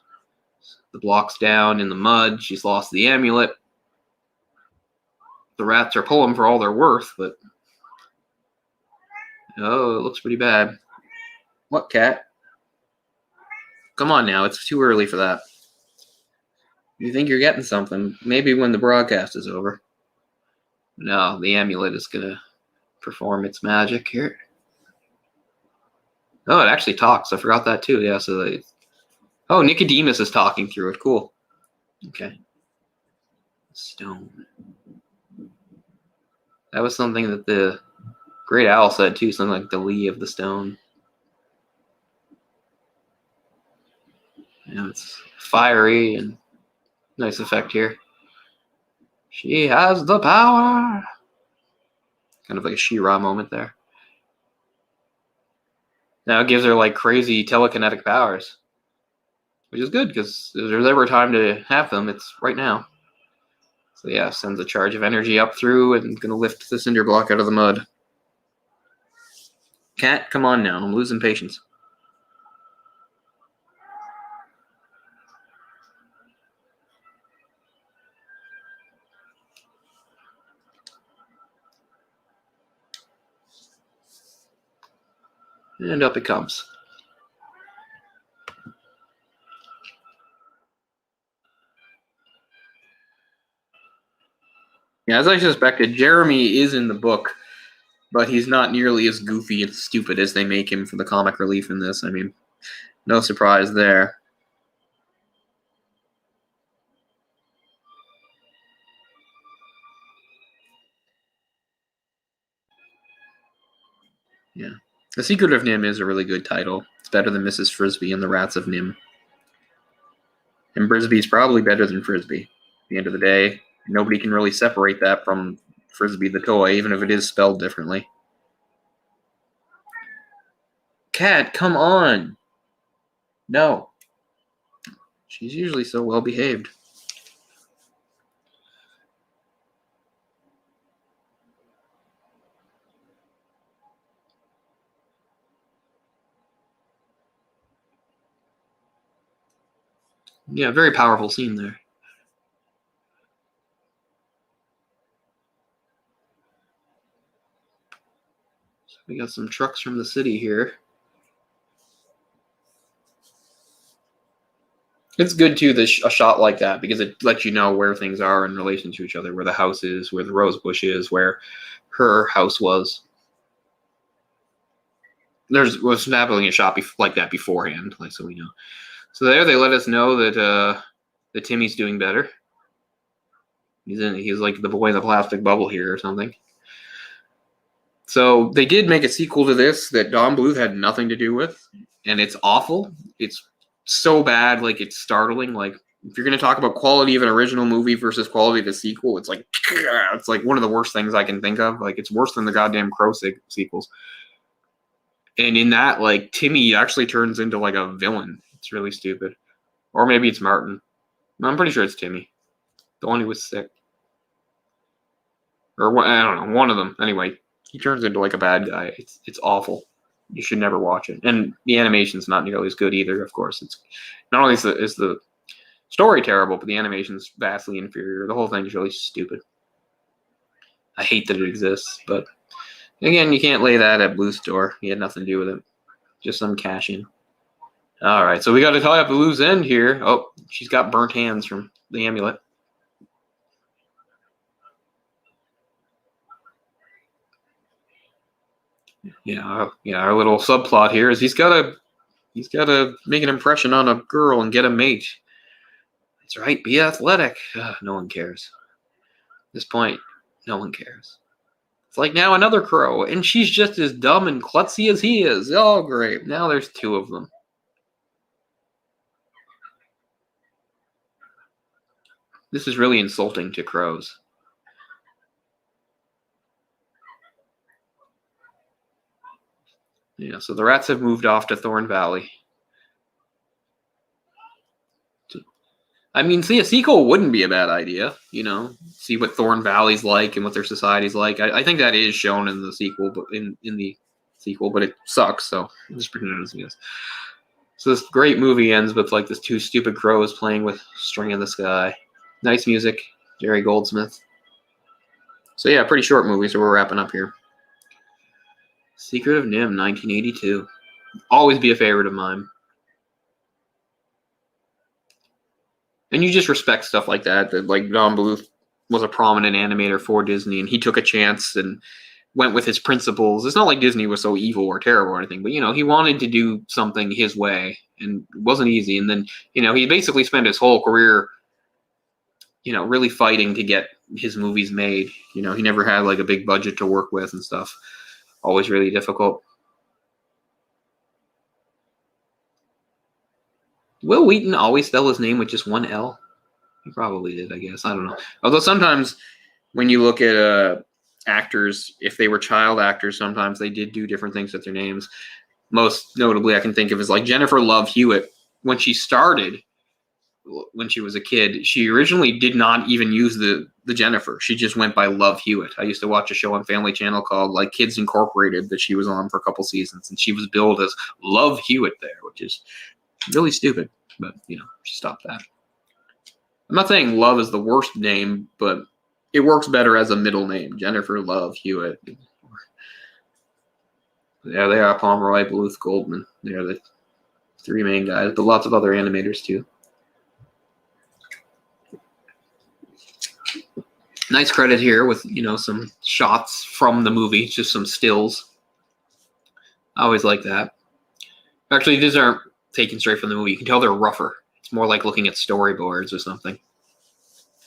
block's down in the mud. She's lost the amulet. The rats are pulling for all they're worth, but oh, it looks pretty bad. What, cat? Come on now, it's too early for that. You think you're getting something, maybe when the broadcast is over. No, the amulet is going to perform its magic here. Oh, it actually talks. I forgot that too. Yeah, so oh, Nicodemus is talking through it. Cool. Okay. Stone. That was something that the Great owl said too, something like the Lee of the Stone. Yeah, it's fiery and nice effect here. She has the power. Kind of like a She-Ra moment there. Now it gives her like crazy telekinetic powers, which is good because if there's ever a time to have them, it's right now. So yeah, sends a charge of energy up through and gonna lift the cinder block out of the mud. Cat, come on now, I'm losing patience. And up it comes. Yeah, as I suspected, Jeremy is in the book, but he's not nearly as goofy and stupid as they make him for the comic relief in this. I mean, no surprise there. Yeah. The Secret of NIMH is a really good title. It's better than Mrs. Frisbee and the Rats of NIMH. And Frisbee's probably better than Frisbee. At the end of the day, nobody can really separate that from Frisbee the toy, even if it is spelled differently. Cat, come on! No. She's usually so well behaved. Yeah, very powerful scene there. So we got some trucks from the city here. It's good too, a shot like that, because it lets you know where things are in relation to each other, where the house is, where the rose bush is, where her house was. Was snapping a shot like that beforehand, like so we know. So there they let us know that Timmy's doing better. He's like the boy in the plastic bubble here or something. So they did make a sequel to this that Don Bluth had nothing to do with, and it's awful. It's so bad, like it's startling. Like if you're going to talk about quality of an original movie versus quality of the sequel, it's like one of the worst things I can think of. Like it's worse than the goddamn Crow sequels. And in that, like Timmy actually turns into like a villain. It's really stupid. Or maybe it's Martin. No, I'm pretty sure it's Timmy, the one who was sick. Or I don't know, one of them. Anyway, he turns into like a bad guy. It's awful. You should never watch it. And the animation's not nearly as good either. Of course, it's not only is the story terrible, but the animation's vastly inferior. The whole thing's really stupid. I hate that it exists, but again, you can't lay that at Bluth's door. He had nothing to do with it. Just some cash in. All right, so we got to tie up the loose end here. Oh, she's got burnt hands from the amulet. Yeah, our little subplot here is he's got to make an impression on a girl and get a mate. That's right, be athletic. No one cares. At this point, no one cares. It's like now another crow, and she's just as dumb and klutzy as he is. Oh, great. Now there's two of them. This is really insulting to crows. Yeah, so the rats have moved off to Thorn Valley. I mean, see, a sequel wouldn't be a bad idea, see what Thorn Valley's like and what their society's like. I think that is shown in the sequel, but in the sequel, but it sucks, so I'm just pretending it is. So this great movie ends with like this two stupid crows playing with String in the Sky. Nice music, Jerry Goldsmith. So yeah, pretty short movie, so we're wrapping up here. Secret of NIMH, 1982. Always be a favorite of mine. And you just respect stuff like that like Don Bluth was a prominent animator for Disney, and he took a chance and went with his principles. It's not like Disney was so evil or terrible or anything, but, he wanted to do something his way, and it wasn't easy. And then, he basically spent his whole career, really fighting to get his movies made. He never had like a big budget to work with and stuff. always really difficult. Will Wheaton always spell his name with just one L? He probably did, I guess. I don't know. Although sometimes when you look at actors, if they were child actors, sometimes they did do different things with their names. Most notably, I can think of is like Jennifer Love Hewitt. When she started, when she was a kid, she originally did not even use the Jennifer. She just went by Love Hewitt. I used to watch a show on Family Channel called like Kids Incorporated that she was on for a couple seasons, and she was billed as Love Hewitt there, which is really stupid. But you know, she stopped that. I'm not saying Love is the worst name, but it works better as a middle name. Jennifer Love Hewitt. Yeah, they are Pomeroy, Bluth, Goldman. They are the three main guys, but lots of other animators too. Nice credit here with, you know, some shots from the movie, just some stills. I always like that. Actually, these aren't taken straight from the movie. You can tell they're rougher. It's more like looking at storyboards or something.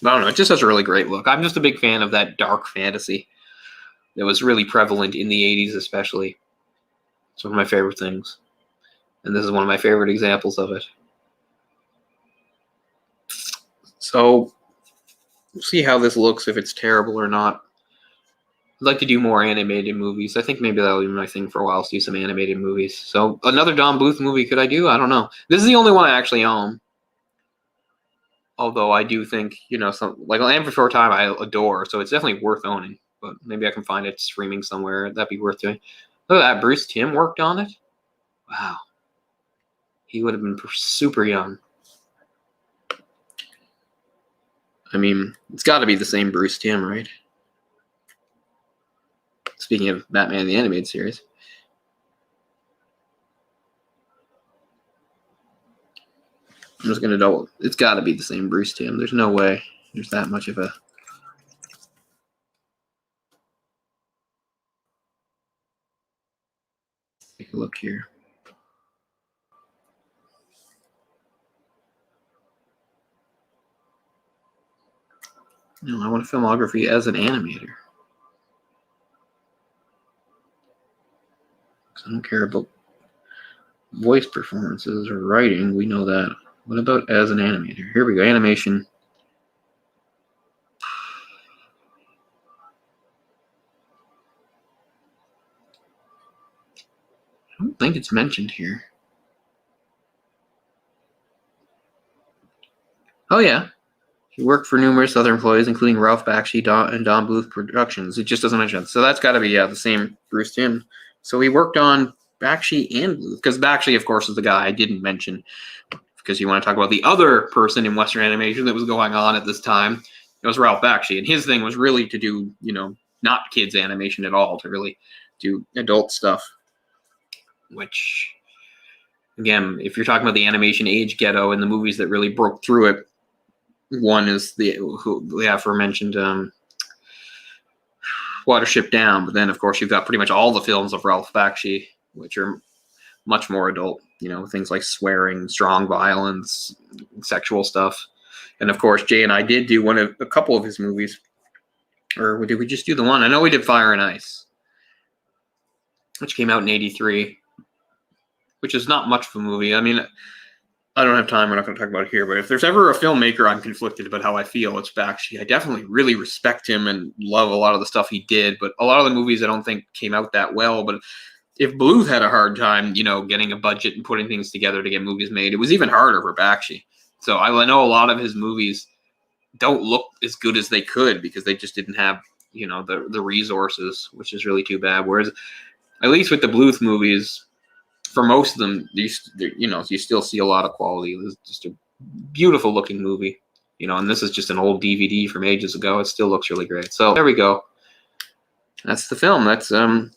I don't know. It just has a really great look. I'm just a big fan of that dark fantasy that was really prevalent in the 80s especially. It's one of my favorite things. And this is one of my favorite examples of it. So we'll see how this looks, if it's terrible or not. I'd like to do more animated movies. I think maybe that'll be my thing for a while, is do some animated movies. So another Don Bluth movie could I do? I don't know. This is the only one I actually own. Although I do think, you know, some like Land Before Time I adore, so it's definitely worth owning. But maybe I can find it streaming somewhere. That'd be worth doing. Look at that. Bruce Timm worked on it. Wow. He would have been super young. I mean, it's got to be the same Bruce Timm, right? Speaking of Batman the Animated Series. I'm just going to double. It's got to be the same Bruce Timm. There's no way there's that much of a... Take a look here. No, I want a filmography as an animator. I don't care about voice performances or writing. We know that. What about as an animator? Here we go. Animation. I don't think it's mentioned here. Oh, yeah. He worked for numerous other employees, including Ralph Bakshi and Don Bluth Productions. It just doesn't mention it. So that's got to be, yeah, the same Bruce Timm. So he worked on Bakshi and Bluth, because Bakshi, of course, is the guy I didn't mention, because you want to talk about the other person in Western animation that was going on at this time. It was Ralph Bakshi, and his thing was really to do, you know, not kids animation at all, to really do adult stuff. Which, again, if you're talking about the animation age ghetto and the movies that really broke through it, one is the aforementioned Watership Down, but then of course you've got pretty much all the films of Ralph Bakshi, which are much more adult, you know, things like swearing, strong violence, sexual stuff. And of course Jay and I did do a couple of his movies, or did we just do the one? I know we did Fire and Ice, which came out in '83, which is not much of a movie. I mean, I don't have time. We're not going to talk about it here. But if there's ever a filmmaker I'm conflicted about how I feel, it's Bakshi. I definitely really respect him and love a lot of the stuff he did. But a lot of the movies I don't think came out that well. But if Bluth had a hard time, you know, getting a budget and putting things together to get movies made, it was even harder for Bakshi. So I know a lot of his movies don't look as good as they could because they just didn't have, you know, the resources, which is really too bad. Whereas at least with the Bluth movies, for most of them, you still see a lot of quality. It's just a beautiful looking movie, you know, and this is just an old DVD from ages ago. It still looks really great. So there we go. That's the film. That's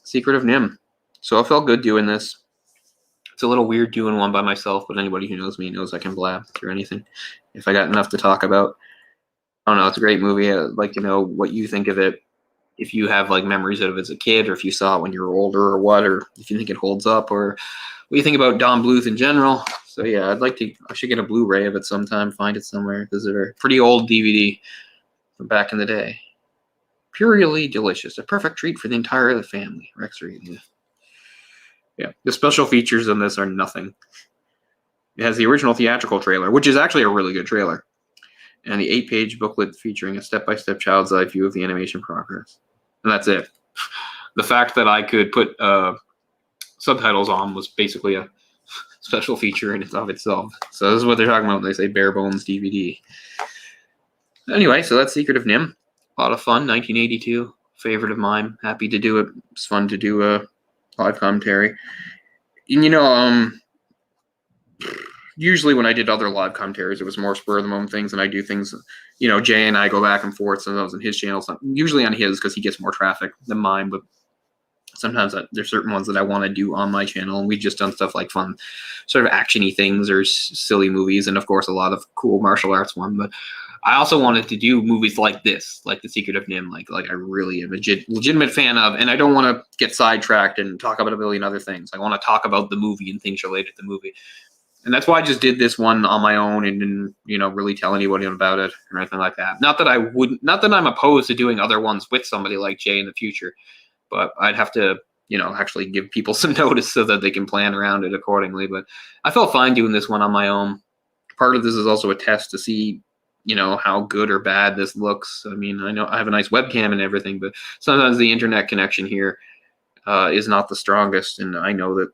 Secret of NIMH. So I felt good doing this. It's a little weird doing one by myself, but anybody who knows me knows I can blab through anything if I got enough to talk about. I don't know. It's a great movie. I'd like to know what you think of it. If you have like memories of it as a kid, or if you saw it when you were older, or what, or if you think it holds up, or what do you think about Don Bluth in general. So yeah, I should get a Blu-ray of it sometime, find it somewhere, because they're a pretty old DVD from back in the day. purely delicious. A perfect treat for the entire family. Rex Reed. Yeah, the special features on this are nothing. It has the original theatrical trailer, which is actually a really good trailer, and the 8-page booklet featuring a step-by-step child's eye view of the animation progress. And that's it. The fact that I could put subtitles on was basically a special feature in and of itself. So this is what they're talking about when they say bare bones DVD. Anyway, so that's Secret of NIMH. A lot of fun. 1982. Favorite of mine. Happy to do it. It's fun to do a live commentary. And usually when I did other live commentaries, it was more spur of the moment things, and I do things, Jay and I go back and forth. Sometimes on his channel, usually on his because he gets more traffic than mine, but sometimes there's certain ones that I want to do on my channel, and we've just done stuff like fun, sort of actiony things or silly movies, and of course a lot of cool martial arts one. But I also wanted to do movies like this, like The Secret of NIMH, like I really am a legitimate fan of, and I don't want to get sidetracked and talk about a billion other things. I want to talk about the movie and things related to the movie. And that's why I just did this one on my own and didn't, really tell anybody about it or anything like that. Not that I'm opposed to doing other ones with somebody like Jay in the future, but I'd have to, actually give people some notice so that they can plan around it accordingly. But I felt fine doing this one on my own. Part of this is also a test to see, how good or bad this looks. I mean, I know I have a nice webcam and everything, but sometimes the internet connection here is not the strongest, and I know that,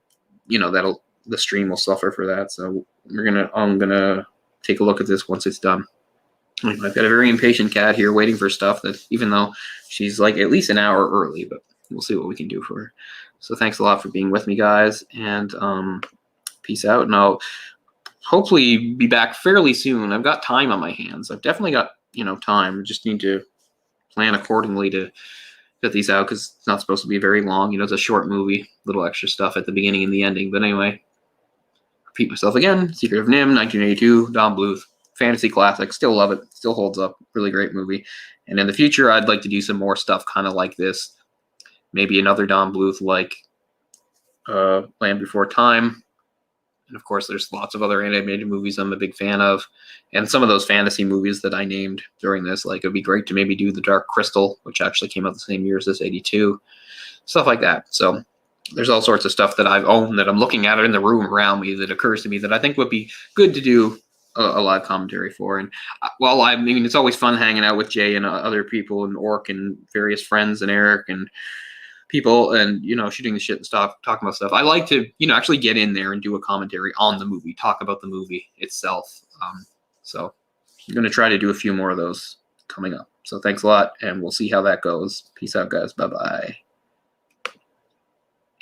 the stream will suffer for that. So I'm gonna take a look at this once it's done. I've got a very impatient cat here waiting for stuff that, even though she's like at least an hour early, but we'll see what we can do for her. So thanks a lot for being with me, guys, and peace out. And I'll hopefully be back fairly soon. I've got time on my hands. I've definitely got, time. I just need to plan accordingly to get these out because it's not supposed to be very long. It's a short movie, little extra stuff at the beginning and the ending. But anyway, repeat myself again. Secret of NIMH, 1982, Don Bluth. Fantasy classic. Still love it. Still holds up. Really great movie. And in the future, I'd like to do some more stuff kind of like this. Maybe another Don Bluth like Land Before Time. And of course, there's lots of other animated movies I'm a big fan of. And some of those fantasy movies that I named during this, like it'd be great to maybe do The Dark Crystal, which actually came out the same year as this, 82. Stuff like that. So there's all sorts of stuff that I've owned that I'm looking at it in the room around me that occurs to me that I think would be good to do a live commentary for. And it's always fun hanging out with Jay and other people and Orc and various friends and Eric and people and, shooting the shit and stuff, talking about stuff. I like to, actually get in there and do a commentary on the movie, talk about the movie itself. So I'm going to try to do a few more of those coming up. So thanks a lot, and we'll see how that goes. Peace out, guys. Bye-bye.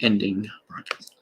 Ending broadcast.